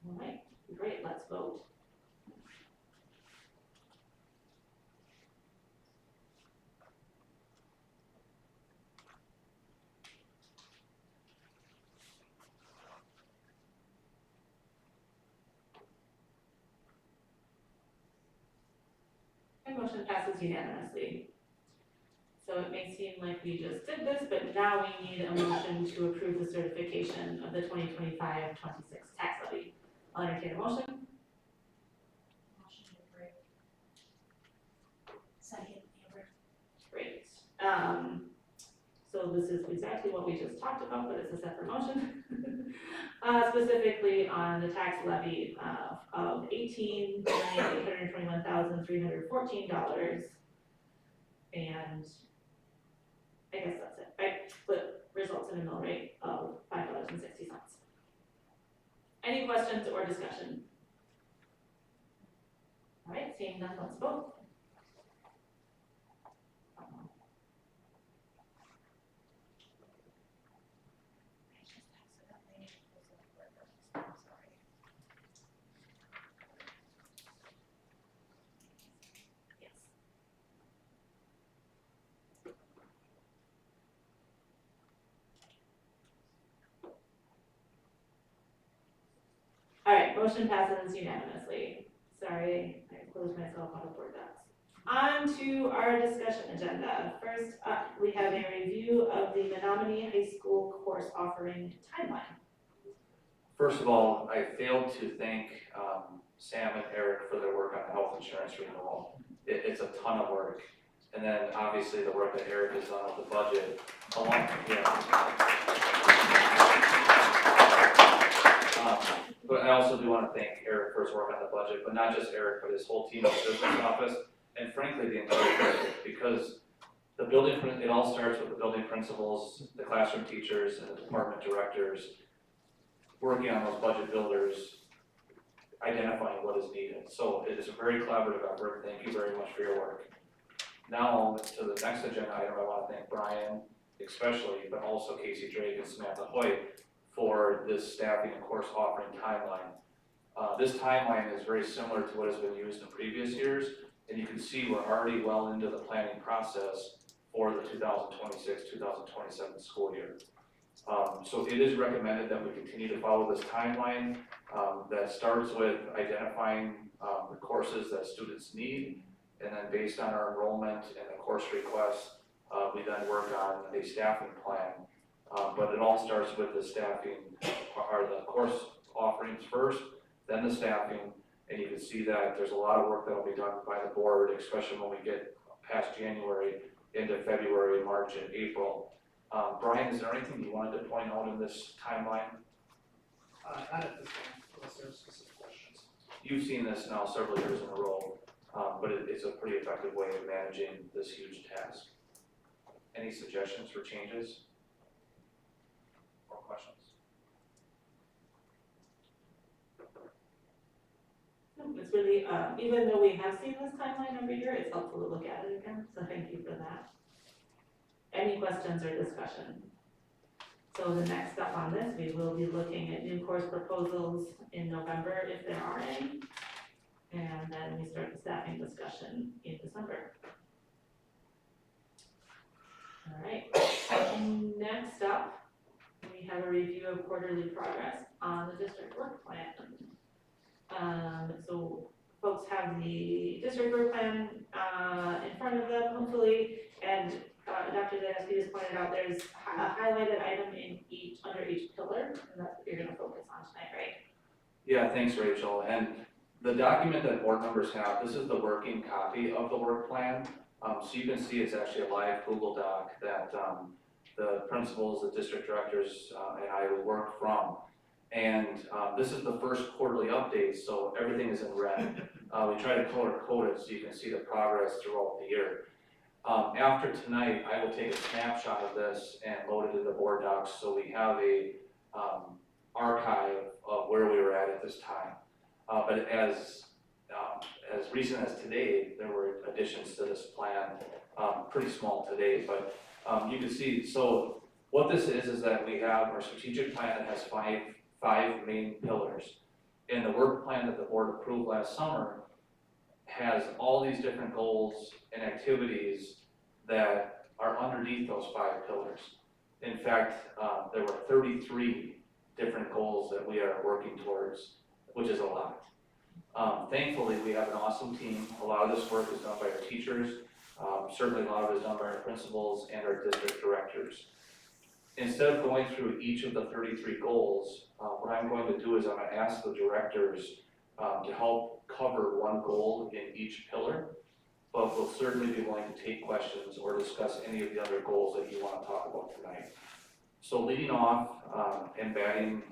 All right, great, let's vote. My motion passes unanimously. So it may seem like we just did this, but now we need a motion to approve the certification of the 2025-26 tax levy. I'll entertain a motion. Motion to approve. Second, Amber. Great. So this is exactly what we just talked about, but it's a separate motion. Specifically on the tax levy of $18,821,314. And I guess that's it, right? But results in a mill rate of $5.60. Any questions or discussion? All right, seeing none, let's vote. Yes. All right, motion passes unanimously. Sorry, I closed myself out of Word docs. On to our discussion agenda. First up, we have a review of the Menominee High School course offering timeline. First of all, I failed to thank Sam and Eric for their work on health insurance renewal. It's a ton of work. And then obviously the work that Eric has done with the budget, but I also do want to thank Eric for his work on the budget, but not just Eric, but his whole team at the business office, and frankly, the entire district, because the building, it all starts with the building principals, the classroom teachers, and the department directors working on those budget builders, identifying what is needed. So it is a very collaborative effort. Thank you very much for your work. Now, to the next agenda item, I want to thank Brian especially, but also Casey Drake and Samantha Hoyt for this staffing and course offering timeline. This timeline is very similar to what has been used in previous years, and you can see we're already well into the planning process for the 2026-2027 school year. So it is recommended that we continue to follow this timeline that starts with identifying the courses that students need, and then based on our enrollment and the course requests, we then work on a staffing plan. But it all starts with the staffing, or the course offerings first, then the staffing, and you can see that there's a lot of work that will be done by the board, especially when we get past January into February, March, and April. Brian, is there anything you wanted to point out in this timeline? Not at this time, unless there's specific questions. You've seen this now several years in a row, but it's a pretty effective way of managing this huge task. Any suggestions for changes or questions? No, it's really, even though we have seen this timeline every year, it's helpful to look at it again, so thank you for that. Any questions or discussion? So the next step on this, we will be looking at new course proposals in November if there are any. And then we start the staffing discussion in December. All right, next up, we have a review of quarterly progress on the district work plan. So folks have the district work plan, in front of them hopefully, and, Dr. Zaneski just pointed out, there's a highlighted item in under each pillar, and that's what you're gonna focus on tonight, right? Yeah, thanks, Rachel. And the document that board members have, this is the working copy of the work plan. So you can see it's actually a live Google Doc that the principals, the district directors, and I will work from. And this is the first quarterly update, so everything is in red. We try to color code it so you can see the progress throughout the year. After tonight, I will take a snapshot of this and load it into the board docs, so we have a archive of where we were at this time. But as recent as today, there were additions to this plan, pretty small today, but you can see, so what this is that we have our strategic plan that has five main pillars. And the work plan that the board approved last summer has all these different goals and activities that are underneath those 5 pillars. In fact, there were 33 different goals that we are working towards, which is a lot. Thankfully, we have an awesome team. A lot of this work is done by our teachers. Certainly a lot of it is done by our principals and our district directors. Instead of going through each of the 33 goals, what I'm going to do is I'm going to ask the directors to help cover one goal in each pillar, but we'll certainly be willing to take questions or discuss any of the other goals that you want to talk about tonight. So leading off and playing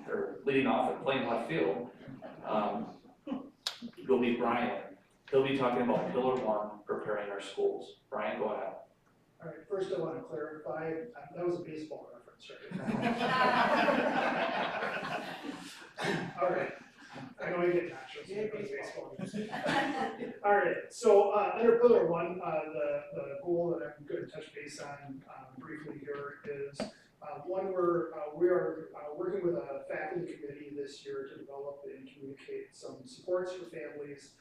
left field, will be Brian. He'll be talking about pillar 1, preparing our schools. Brian, go ahead. All right, first I want to clarify, that was a baseball reference, right? All right, I know you get nachos, so it was baseball. All right, so under pillar 1, the goal that I'm going to touch base on briefly here is one we are working with a faculty committee this year to develop and communicate some supports for families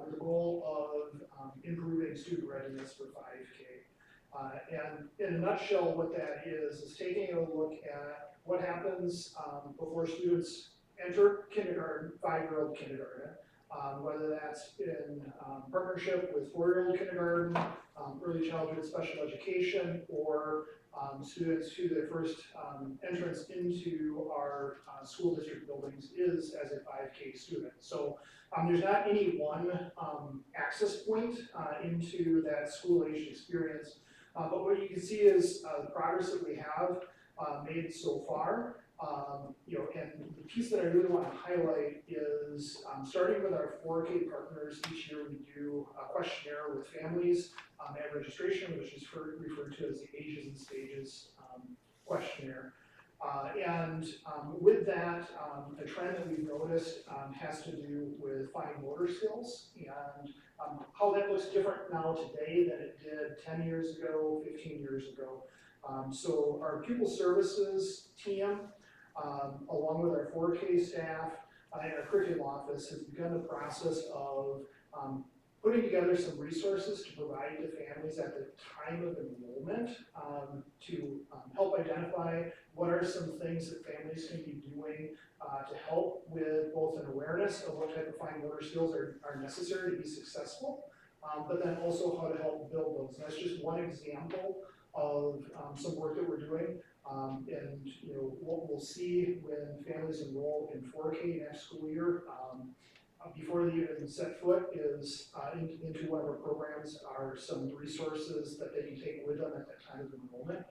with the goal of improving student readiness for 5K. And in a nutshell, what that is taking a look at what happens before students enter kindergarten, 5-year-old kindergarten, whether that's in partnership with 4-year-old kindergarten, early childhood special education, or students who their first entrance into our school district buildings is as a 5K student. So there's not any one access point into that school-age experience. But what you can see is the progress that we have made so far. And the piece that I really want to highlight is starting with our 4K partners. Each year we do a questionnaire with families at registration, which is referred to as the Ages and Stages questionnaire. With that, a trend that we've noticed has to do with fine motor skills and how that looks different now today than it did 10 years ago, 15 years ago. So our pupil services team, along with our 4K staff and our curriculum office, has begun the process of putting together some resources to provide to families at the time of enrollment to help identify what are some things that families can be doing to help with both an awareness of what type of fine motor skills are necessary to be successful, but then also how to help build those. And that's just one example of some work that we're doing. And what we'll see when families enroll in 4K next school year, before they even set foot is into one of our programs are some resources that they can take with them at that time of enrollment.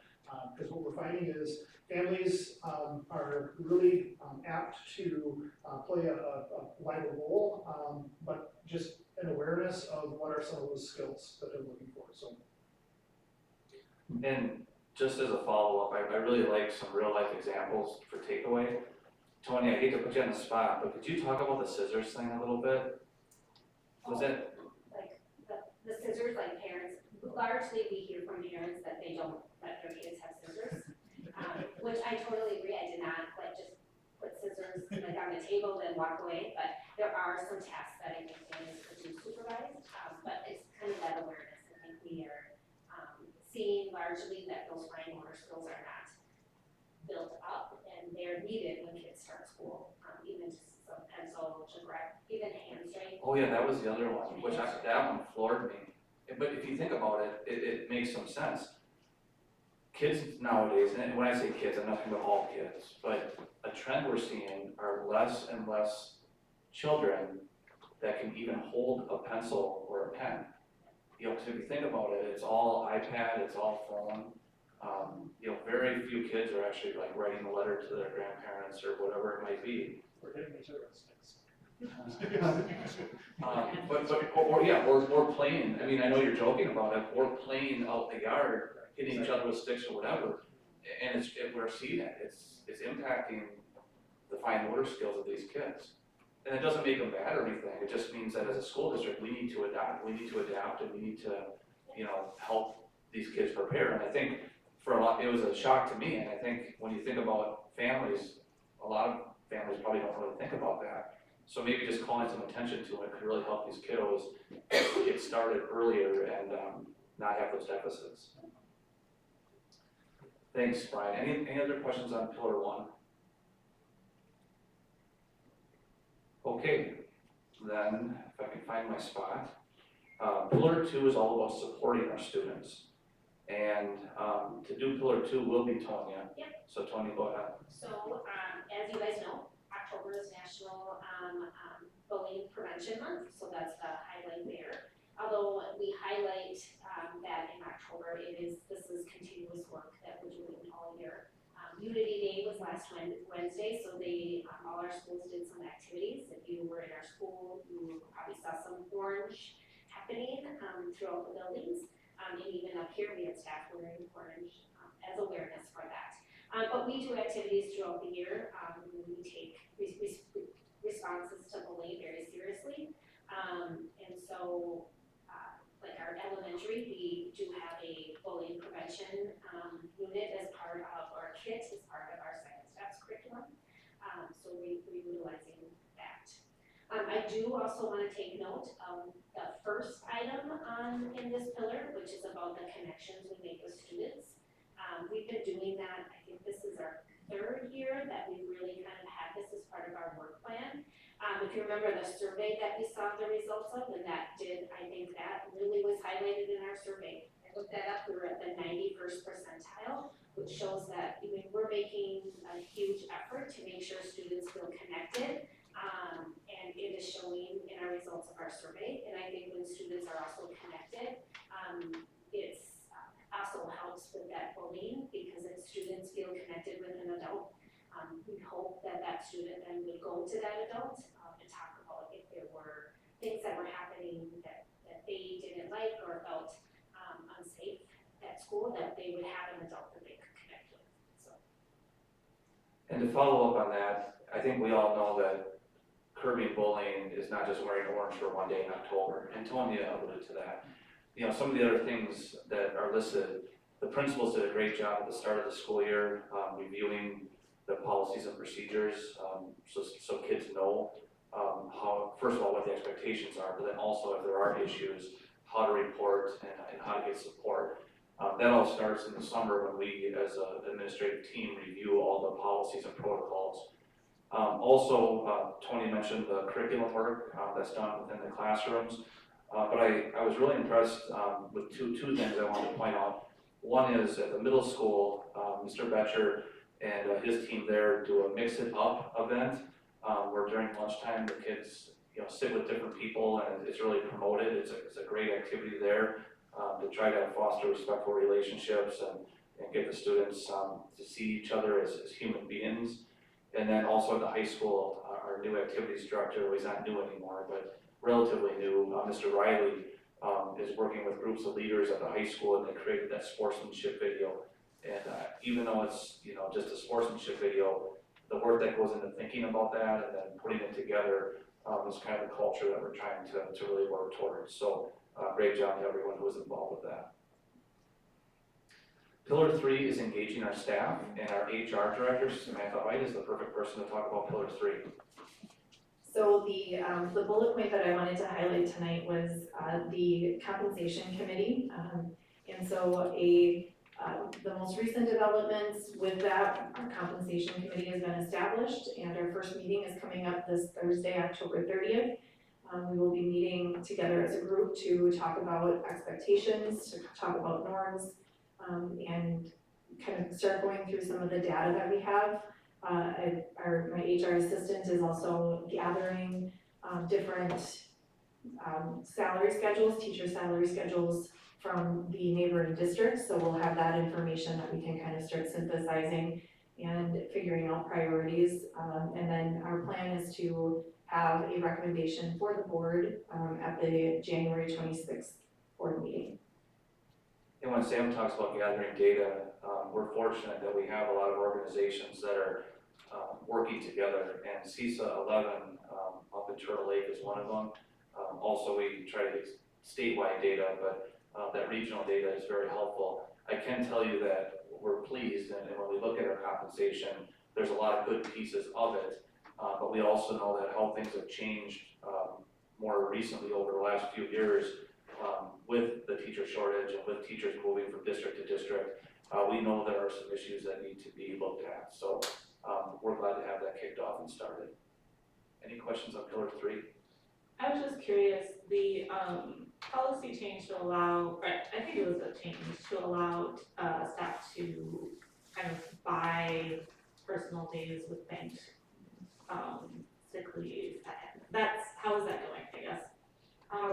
Because what we're finding is families are really apt to play a vital role, but just an awareness of what are some of those skills that they're looking for. So. And just as a follow-up, I really like some real-life examples for takeaway. Tony, I hate to put you on the spot, but could you talk about the scissors thing a little bit? Was it? Like the scissors, like parents, largely we hear from parents that they don't let their kids have scissors. which I totally agree, I did not like just put scissors like on the table, then walk away, but there are some tasks that I think families could do supervised, but it's kind of that awareness, I think we are, seeing largely that those fine motor skills are not built up, and they're needed when kids start school, even just some pencil, to grab, even hand strength. Oh yeah, that was the other one, that one floored me. But if you think about it, it makes some sense. Kids nowadays, and when I say kids, I'm not talking about all kids, but a trend we're seeing are less and less children that can even hold a pencil or a pen. You know, 'cause if you think about it, it's all iPad, it's all phone. You know, very few kids are actually like writing a letter to their grandparents or whatever it might be. We're hitting each other with sticks. Or playing, I mean, I know you're joking about it, or playing out the yard, hitting each other with sticks or whatever. And we're seeing it, it's impacting the fine motor skills of these kids. And it doesn't make them bad or anything, it just means that as a school district, we need to adapt, and we need to, you know, help these kids prepare. And I think for a lot, it was a shock to me, and I think when you think about families, a lot of families probably don't really think about that. So maybe just calling some attention to it could really help these kiddos get started earlier and not have those deficits. Thanks, Brian. Any other questions on Pillar 1? Okay, then if I can find my spot. Pillar 2 is all about supporting our students. And to do Pillar 2 will be Tonya. Yep. So Tonya, go ahead. So, as you guys know, October is National Bullying Prevention Month, so that's the highlight there. Although we highlight that in October, this is continuous work that we're doing all year. Unity Day was last Wednesday, so all our schools did some activities. If you were in our school, you probably saw some orange happening throughout the buildings. And even up here, we had staff wearing orange as awareness for that. But we do activities throughout the year. We take responses to bullying very seriously. And so, like our elementary, we do have a bullying prevention unit as part of our kit, as part of our Second Steps curriculum. So we're utilizing that. I do also want to take note of the first item in this pillar, which is about the connections we make with students. We've been doing that, I think this is our 3rd year that we really kind of had this as part of our work plan. If you remember the survey that we saw the results of, and I think that really was highlighted in our survey. I looked that up, we were at the 91st percentile, which shows that we're making a huge effort to make sure students feel connected. And it is showing in our results of our survey. And I think when students are also connected, it's also helps with that bullying, because if students feel connected with an adult, we hope that student then would go to that adult and talk about if there were things that were happening that they didn't like or felt unsafe at school, that they would have an adult that they could connect with. So. And to follow up on that, I think we all know that curbing bullying is not just wearing orange for one day in October, and Tonya alluded to that. You know, some of the other things that are listed, the principals did a great job at the start of the school year, reviewing the policies and procedures, so kids know how, first of all, what the expectations are, but then also if there are issues, how to report and how to get support. That all starts in the summer when we, as an administrative team, review all the policies and protocols. Also, Tony mentioned the curriculum work that's done within the classrooms, but I was really impressed with two things I wanted to point out. One is at the middle school, Mr. Betcher and his team there do a Mix It Up event, where during lunchtime the kids sit with different people, and it's really promoted. It's a great activity there to try to foster respectful relationships and get the students to see each other as human beings. And then also at the high school, our new activities director, well, he's not new anymore, but relatively new, Mr. Riley, is working with groups of leaders at the high school, and they created that sportsmanship video. And even though it's just a sportsmanship video, the work that goes into thinking about that and then putting it together is kind of the culture that we're trying to really work towards. So great job to everyone who was involved with that. Pillar 3 is engaging our staff, and our HR director, Samantha White, is the perfect person to talk about Pillar 3. So the bullet point that I wanted to highlight tonight was the compensation committee. And so the most recent developments with that, our compensation committee has been established, and our first meeting is coming up this Thursday, October 30th. We will be meeting together as a group to talk about expectations, to talk about norms, and kind of start going through some of the data that we have. My HR assistant is also gathering different salary schedules, teacher salary schedules from the neighboring districts, so we'll have that information that we can kind of start synthesizing and figuring out priorities. And then our plan is to have a recommendation for the board at the January 26th board meeting. And when Sam talks about gathering data, we're fortunate that we have a lot of organizations that are working together, and CISA 11 up in Turtle Lake is one of them. Also, we try to get statewide data, but that regional data is very helpful. I can tell you that we're pleased, and when we look at our compensation, there's a lot of good pieces of it, but we also know that how things have changed more recently over the last few years with the teacher shortage and with teachers moving from district to district. We know there are some issues that need to be looked at, so we're glad to have that kicked off and started. Any questions on Pillar 3? I was just curious, the policy change to allow, or I think it was a change to allow staff to kind of buy personal days with banked sick leave. How is that going, I guess?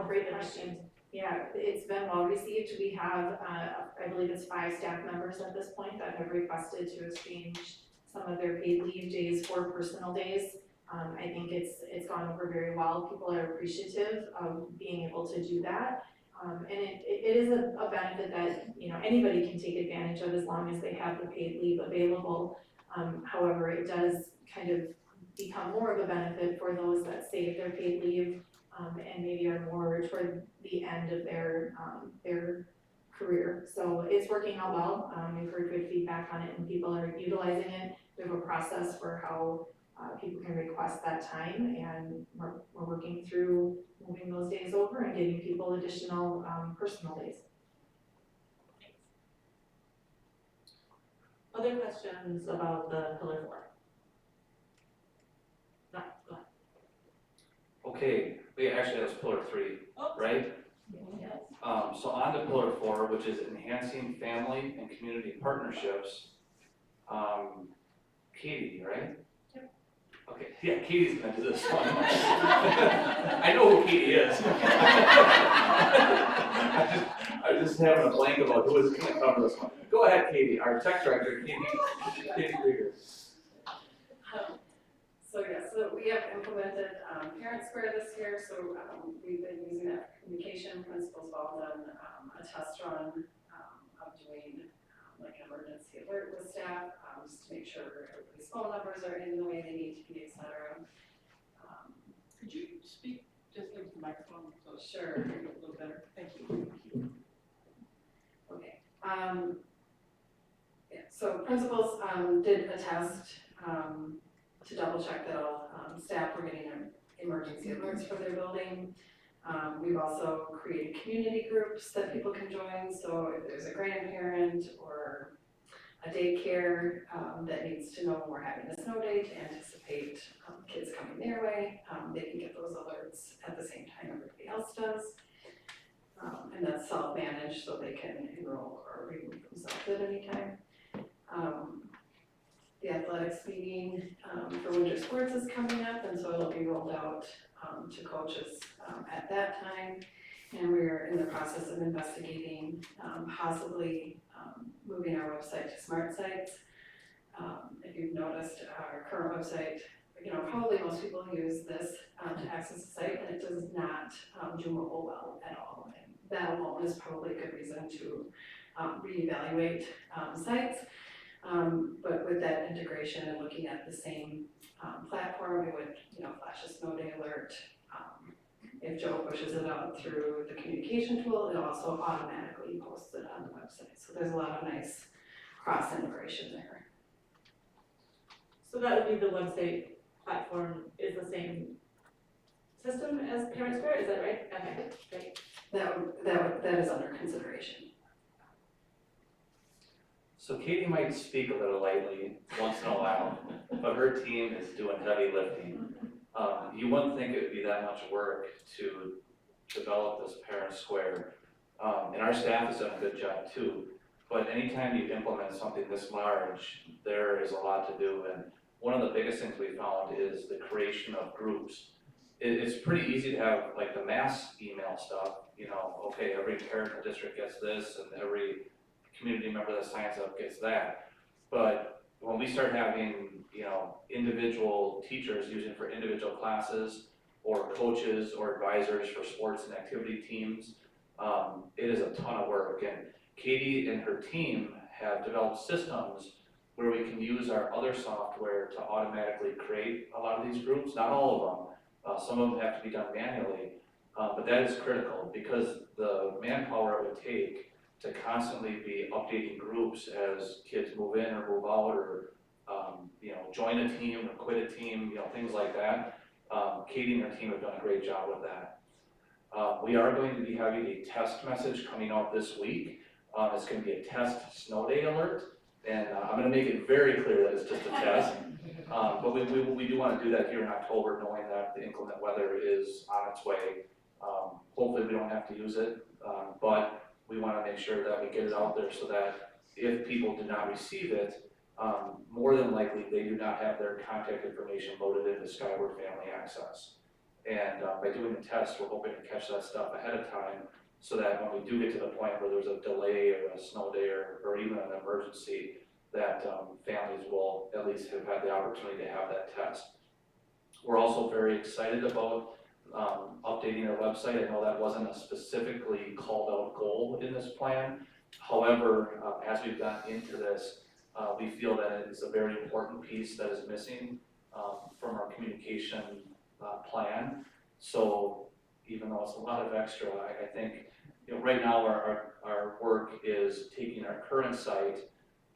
Great question. Yeah, it's been well received. We have, I believe it's 5 staff members at this point that have requested to exchange some of their paid leave days for personal days. I think it's gone over very well. People are appreciative of being able to do that. And it is a benefit that, you know, anybody can take advantage of as long as they have the paid leave available. However, it does kind of become more of a benefit for those that save their paid leave and maybe are more toward the end of their career. So it's working out well. We've heard good feedback on it and people are utilizing it. We have a process for how people can request that time, and we're working through moving those days over and giving people additional personal days. Other questions about the Pillar 4? No, go ahead. Okay, actually that was Pillar 3, right? Yes. So on to Pillar 4, which is enhancing family and community partnerships. Katie, right? Yep. Okay, yeah, Katie's gonna do this one. I know who Katie is. I'm just having a blank about who is gonna cover this one. Go ahead, Katie, our tech director, Katie Rieger. So we have implemented Parent Square this year, so we've been using that for communication. Principals have all done a test run of doing like an emergency alert with staff, just to make sure everybody's phone numbers are in the way they need to be, et cetera. Could you speak just into the microphone? So Sure. a little better. Thank you. Okay. Yeah, so principals did a test to double check that all staff were getting emergency alerts for their building. We've also created community groups that people can join, so if there's a grandparent or a daycare that needs to know when we're having a snow day to anticipate kids coming their way, they can get those alerts at the same time everybody else does. And that's self-managed, so they can enroll or remove themselves at any time. The athletics meeting for winter sports is coming up, and so it'll be rolled out to coaches at that time. And we're in the process of investigating possibly moving our website to smart sites. If you've noticed, our current website, you know, probably most people use this to access the site, and it does not do mobile well at all. And that alone is probably a good reason to reevaluate sites. But with that integration and looking at the same platform, it would, you know, flash a snow day alert. If Joe pushes it out through the communication tool, it also automatically posts it on the website. So there's a lot of nice cross integration there. So that would be the website platform is the same system as Parent Square, is that right? Okay, great. That is under consideration. So Katie might speak a little lightly once in a while, but her team is doing heavy lifting. You wouldn't think it would be that much work to develop this Parent Square. And our staff has done a good job too. But anytime you implement something this large, there is a lot to do. And one of the biggest things we found is the creation of groups. It's pretty easy to have like the mass email stuff, you know, okay, every parent in the district gets this and every community member that signs up gets that. But when we start having, you know, individual teachers using for individual classes or coaches or advisors for sports and activity teams, it is a ton of work. And Katie and her team have developed systems where we can use our other software to automatically create a lot of these groups, not all of them. Some of them have to be done manually, but that is critical because the manpower it would take to constantly be updating groups as kids move in or move out or, you know, join a team or quit a team, you know, things like that. Katie and her team have done a great job with that. We are going to be having a test message coming out this week. It's going to be a test snow day alert, and I'm going to make it very clear that it's just a test. But we do want to do that here in October, knowing that the inclement weather is on its way. Hopefully we don't have to use it, but we want to make sure that we get it out there so that if people do not receive it, more than likely they do not have their contact information loaded into Skyward Family Access. And by doing the test, we're hoping to catch that stuff ahead of time so that when we do get to the point where there's a delay or a snow day or even an emergency, that families will at least have had the opportunity to have that test. We're also very excited about updating our website. I know that wasn't a specifically called out goal in this plan. However, as we've gotten into this, we feel that it is a very important piece that is missing from our communication plan. So even though it's a lot of extra, I think, you know, right now our work is taking our current site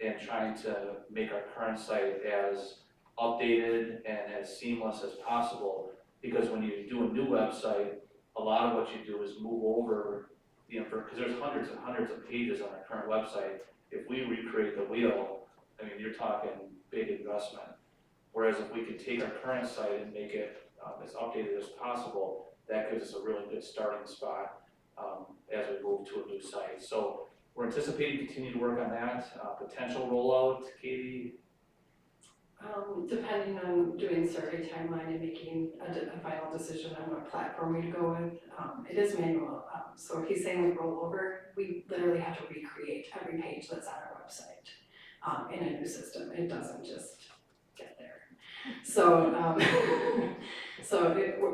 and trying to make our current site as updated and as seamless as possible. Because when you do a new website, a lot of what you do is move over, you know, because there's hundreds and hundreds of pages on our current website. If we recreate the wheel, I mean, you're talking big investment. Whereas if we could take our current site and make it as updated as possible, that gives us a really good starting spot as we move to a new site. So we're anticipating continuing to work on that. Potential rollout, Katie? Depending on doing survey timeline and making a final decision on what platform we go with, it is manual. So if he's saying we roll over, we literally have to recreate every page that's on our website in a new system. It doesn't just get there. So,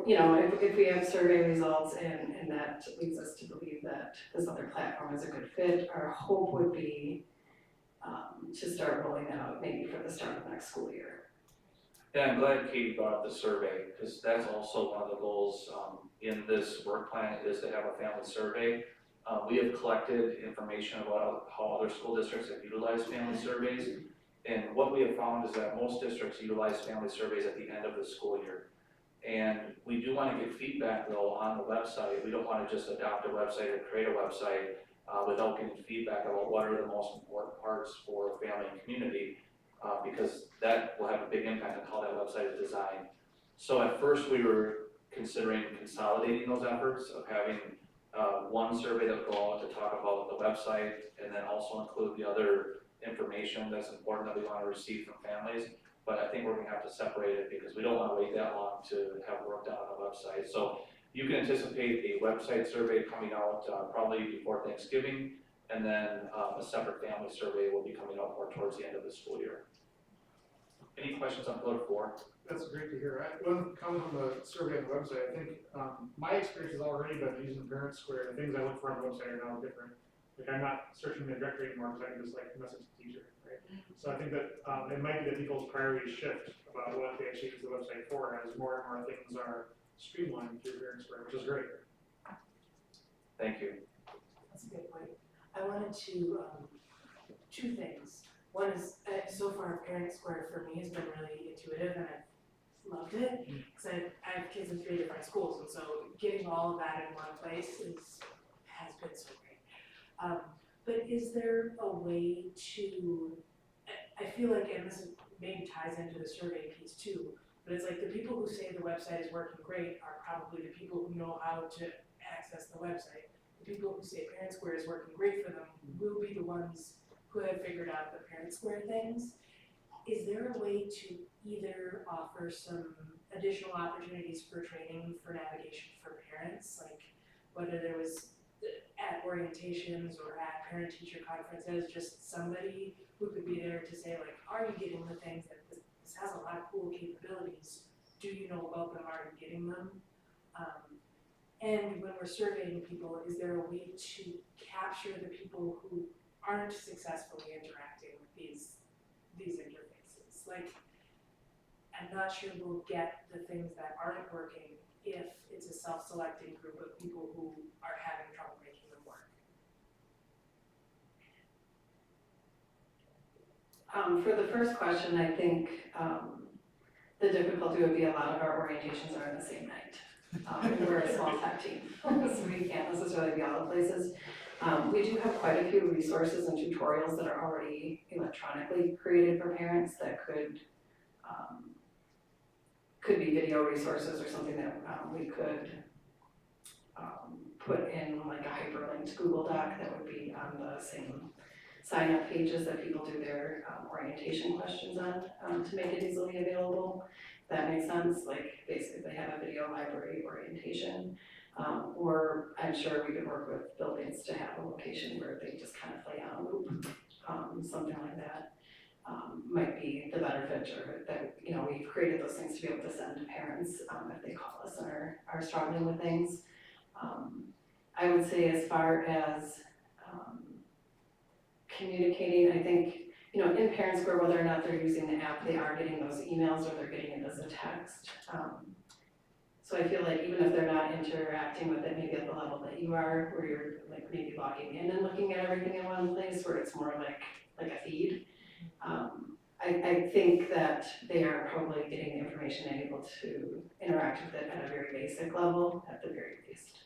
you know, if we have survey results and that leads us to believe that this other platform is a good fit, our hope would be to start rolling that out maybe for the start of next school year. Yeah, I'm glad Katie brought up the survey, because that's also one of the goals in this work plan is to have a family survey. We have collected information about how other school districts have utilized family surveys. And what we have found is that most districts utilize family surveys at the end of the school year. And we do want to get feedback though on the website. We don't want to just adopt a website or create a website without getting feedback about what are the most important parts for family and community, because that will have a big impact on how that website is designed. So at first we were considering consolidating those efforts of having one survey that would go out to talk about the website and then also include the other information that's important that we want to receive from families. But I think we're gonna have to separate it because we don't want to wait that long to have work done on the website. So you can anticipate a website survey coming out probably before Thanksgiving, and then a separate family survey will be coming out more towards the end of the school year. Any questions on Pillar 4? That's great to hear. One comment on the survey on the website, I think my experience has already been using Parent Square. The things I look for on the website are now different. Like I'm not searching the directory anymore because I can just like message the teacher, right? So I think that it might be that people's priorities shift about what they actually use the website for as more and more things are streamlined through Parent Square, which is great. Thank you. That's a good point. I wanted to, two things. One is, so far, Parent Square for me has been really intuitive and I've loved it. Cause I have kids in 3 different schools, and so getting all of that in one place has been so great. But is there a way to, I feel like, and this maybe ties into the survey piece too, but it's like the people who say the website is working great are probably the people who know how to access the website. The people who say Parent Square is working great for them will be the ones who have figured out the Parent Square things. Is there a way to either offer some additional opportunities for training for navigation for parents, like whether there was at orientations or at parent-teacher conferences, just somebody who could be there to say like, are you getting the things that this has a lot of cool capabilities, do you know about them, are you getting them? And when we're surveying people, is there a way to capture the people who aren't successfully interacting with these interfaces? Like, I'm not sure we'll get the things that aren't working if it's a self-selecting group of people who are having trouble making them work. For the first question, I think the difficulty would be a lot of our orientations are on the same night. We're a small tech team, so we can't necessarily be all the places. We do have quite a few resources and tutorials that are already electronically created for parents that could be video resources or something that we could put in like a hyperlinked Google Doc that would be on the same sign-up pages that people do their orientation questions on to make it easily available. If that makes sense, like basically they have a video library orientation. Or I'm sure we could work with buildings to have a location where they just kind of play on a loop, something like that. Might be the better fit, or that, we've created those things to be able to send to parents if they call us and are struggling with things. I would say as far as communicating, I think, in Parent Square, whether or not they're using the app, they are getting those emails or they're getting it as a text. So I feel like even if they're not interacting with it maybe at the level that you are, where you're like maybe logging in and looking at everything in one place, where it's more like a feed, I think that they are probably getting the information and able to interact with it at a very basic level at the very least.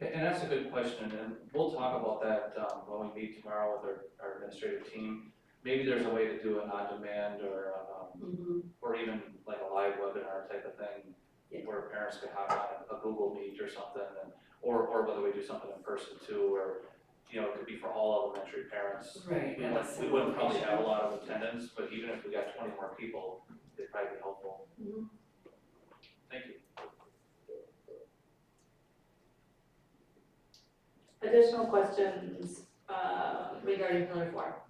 And that's a good question, and we'll talk about that when we meet tomorrow with our administrative team. Maybe there's a way to do it on demand or even like a live webinar type of thing, where parents could hop on a Google Meet or something, or whether we do something in person too, or it could be for all elementary parents. Right. We wouldn't probably have a lot of attendance, but even if we got 20 more people, it'd probably be helpful. Thank you. Additional questions regarding Pillar 4?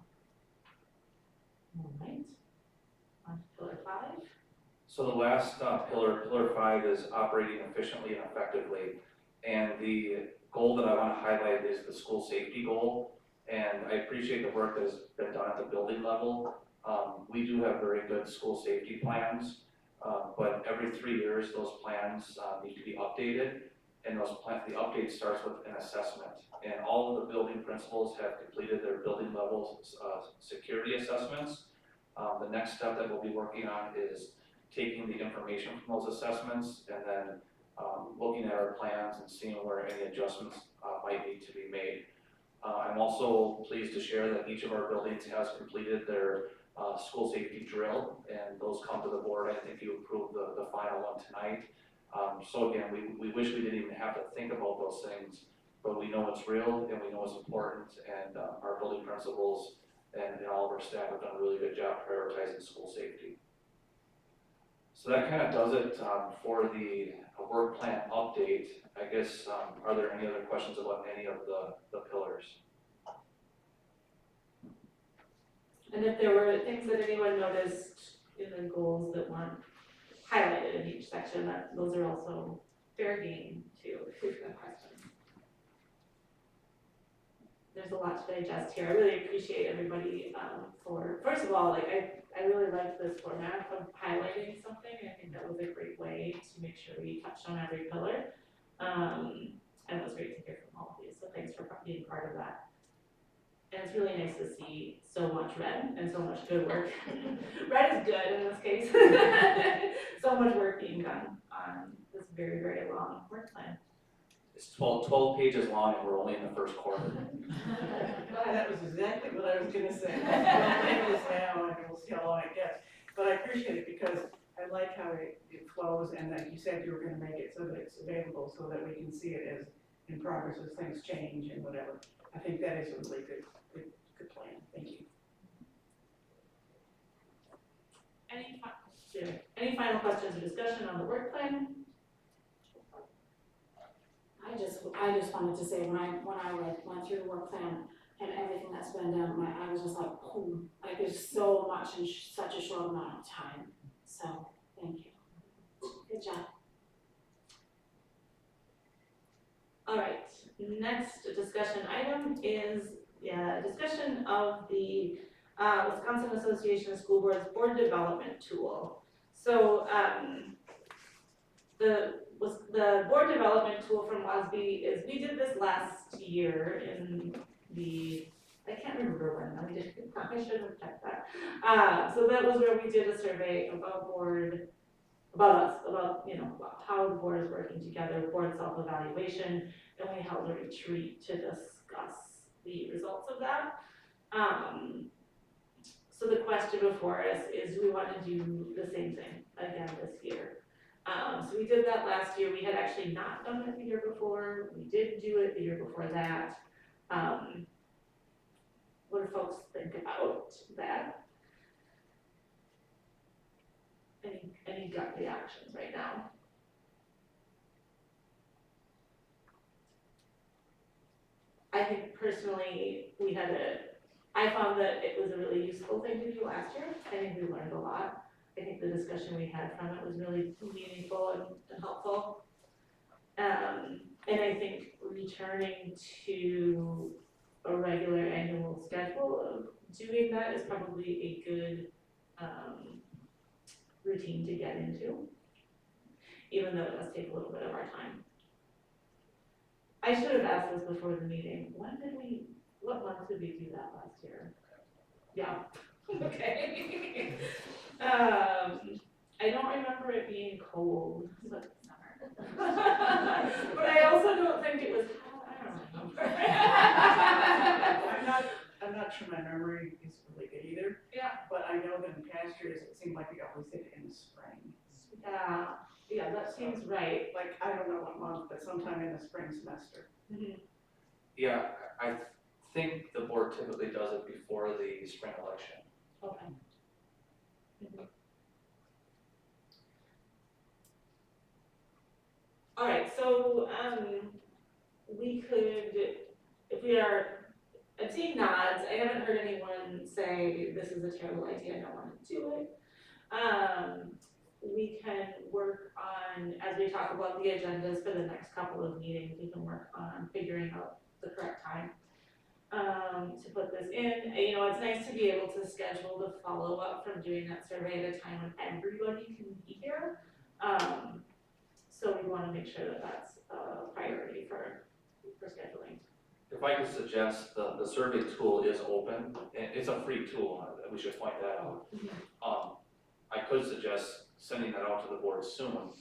All right, on to Pillar 5. So the last pillar 5 is operating efficiently and effectively. And the goal that I want to highlight is the school safety goal. And I appreciate the work that has been done at the building level. We do have very good school safety plans, but every 3 years those plans need to be updated. And the update starts with an assessment. And all of the building principals have completed their building level security assessments. The next step that we'll be working on is taking the information from those assessments and then looking at our plans and seeing where any adjustments might need to be made. I'm also pleased to share that each of our buildings has completed their school safety drill, and those come to the board. I think you approved the final one tonight. So again, we wish we didn't even have to think about those things, but we know it's real and we know it's important, and our building principals and all of our staff have done a really good job prioritizing school safety. So that kind of does it for the work plan update. I guess, are there any other questions about any of the pillars? And if there were things that anyone noticed in the goals that weren't highlighted in each section, those are also fair game too, if you've got questions. There's a lot to digest here. I really appreciate everybody for, first of all, I really like this format of highlighting something. I think that was a great way to make sure we touched on every pillar. And it was great to hear from all of you, so thanks for being part of that. And it's really nice to see so much red and so much good work. Red is good in this case. So much work being done on this very, very long work plan. It's 12 pages long and we're only in the first quarter. That was exactly what I was gonna say. It is now, and we'll see how long it gets. But I appreciate it because I like how it flows, and like you said, you were gonna make it so that it's available, so that we can see it as in progress as things change and whatever. I think that is a really good plan. Thank you. Any final questions or discussion on the work plan? I just wanted to say, when I went through the work plan and everything that's been done, I was just like, oh, like there's so much in such a short amount of time. So, thank you. Good job. All right, next discussion item is, discussion of the Wisconsin Association of School Boards Board Development Tool. So, the board development tool from WASB is, we did this last year in I can't remember when, I should have checked that. So that was where we did a survey about us, about, how the board is working together, board self-evaluation, and we held a retreat to discuss the results of that. So the question before us is, do we want to do the same thing again this year? So we did that last year. We had actually not done it the year before. We did do it the year before that. What do folks think about that? Any gut reactions right now? I think personally, I found that it was a really useful thing to do last year. I think we learned a lot. I think the discussion we had from it was really meaningful and helpful. And I think returning to a regular annual schedule of doing that is probably a good routine to get into, even though it does take a little bit of our time. I should have asked this before the meeting. What month did we do that last year? Yeah, okay. I don't remember it being cold, but summer. But I also don't think it was, I don't remember. I'm not sure my memory is really good either. Yeah. But I know that in past years, it seemed like we always did it in the spring. Yeah, that seems right. Like, I don't know what month, but sometime in the spring semester. Yeah, I think the board typically does it before the spring election. Okay. All right, so, we could, I'm seeing nods, I haven't heard anyone say this is a terrible idea, I don't wanna do it. We can work on, as we talk about the agendas for the next couple of meetings, we can work on figuring out the correct time to put this in. It's nice to be able to schedule the follow-up from doing that survey at a time when everybody can be here. So we wanna make sure that that's a priority for scheduling. If I could suggest, the survey tool is open, and it's a free tool, we should point that out. I could suggest sending that out to the board soon,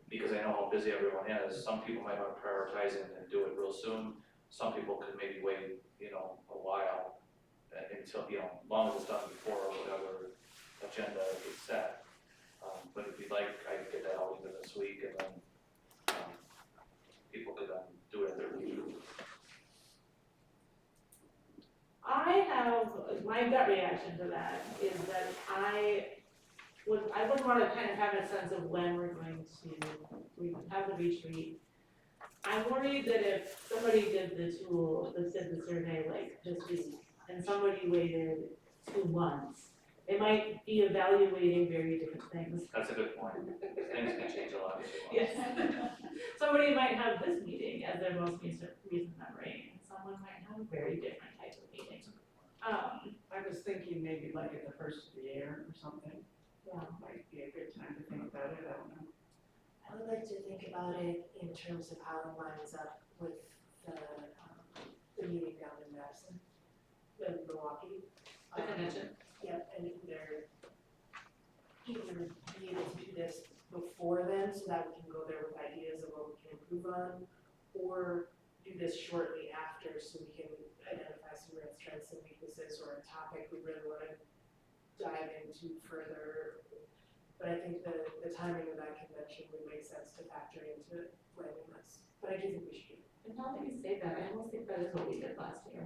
because I know how busy everyone is. Some people might want to prioritize it and do it real soon. Some people could maybe wait, a while until, as long as it's done before whatever agenda is set. But if you'd like, I could get that out even this week, and then people could then do it at their leisure. My gut reaction to that is that I would want to kind of have a sense of when we have the retreat. I'm worried that if somebody did the survey like this week, and somebody waited 2 months, they might be evaluating very different things. That's a good point. Things can change a lot. Yes. Somebody might have this meeting as their most recent memory, and someone might have a very different type of meeting. I was thinking maybe like at the first of the year or something. Yeah. Might be a good time to think about it, I don't know. I would like to think about it in terms of how it lines up with the meeting down in Madison. in Milwaukee. The convention. Yep, and they're either be able to do this before then, so that we can go there with ideas of what we can improve on, or do this shortly after, so we can identify some real strengths and weaknesses, or a topic we really wanna dive into further. But I think the timing of that convention would make sense to factor into planning this, but I do think we should do it. And now that you say that, I almost think that is what we did last year.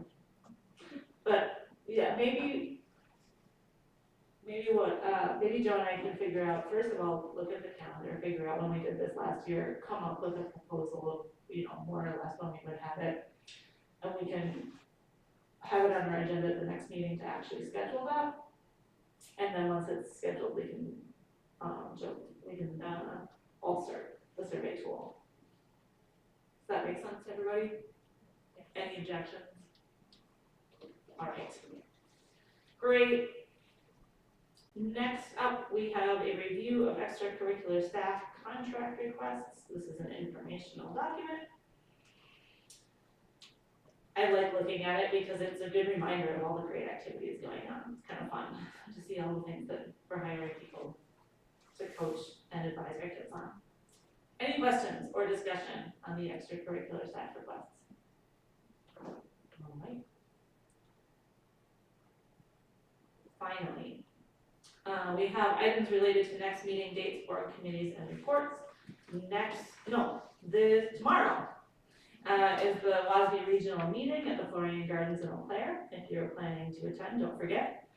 But, yeah, maybe Joe and I can figure out, first of all, look at the calendar, figure out when we did this last year, come up with a proposal of, more or less when we would have it. And we can have it on our agenda at the next meeting to actually schedule that. And then once it's scheduled, we can, bolster the survey tool. Does that make sense to everybody? Any objections? All right. Great. Next up, we have a review of extracurricular staff contract requests. This is an informational document. I like looking at it because it's a good reminder of all the great activities going on. It's kind of fun to see all the things that we're hiring people to coach and advise our kids on. Any questions or discussion on the extracurricular staff requests? All right. Finally, we have items related to next meeting dates, board committees, and reports. Tomorrow is the WASB regional meeting at the Florian Gardens in Eau Claire. If you're planning to attend, don't forget.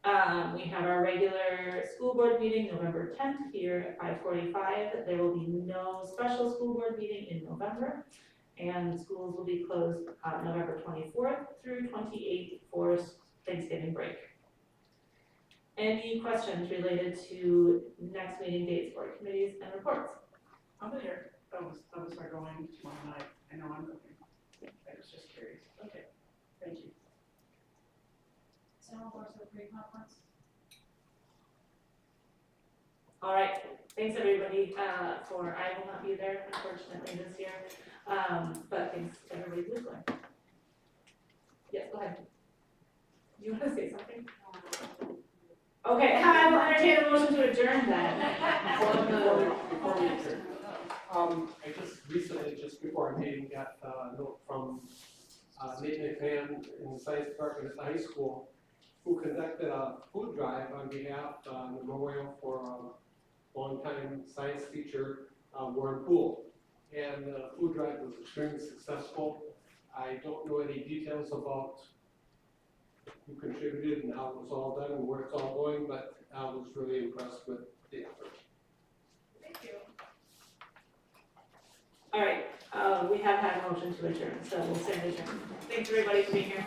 We have our regular school board meeting November 10th here at 5:45. There will be no special school board meeting in November. And schools will be closed November 24th through 28th for Thanksgiving break. Any questions related to next meeting dates, board committees, and reports? I'll be there. I was going tomorrow night. I know I'm cooking. I was just curious. Okay, thank you. Sound Force of pre-conference? All right, thanks everybody, I will not be there unfortunately this year, but thanks everybody who's going. Yes, go ahead. You wanna say something? Okay, I will entertain a motion to adjourn then. Before we adjourn, I just recently, just before our meeting, got a note from Nate McMahon in the science department at the high school, who conducted a food drive on behalf of the memorial for longtime science teacher, Warren Poole. And the food drive was extremely successful. I don't know any details about who contributed and how it was all done and where it's all going, but I was really impressed with the effort. Thank you. All right, we have had a motion to adjourn, so we'll stand adjourned. Thanks everybody for being here.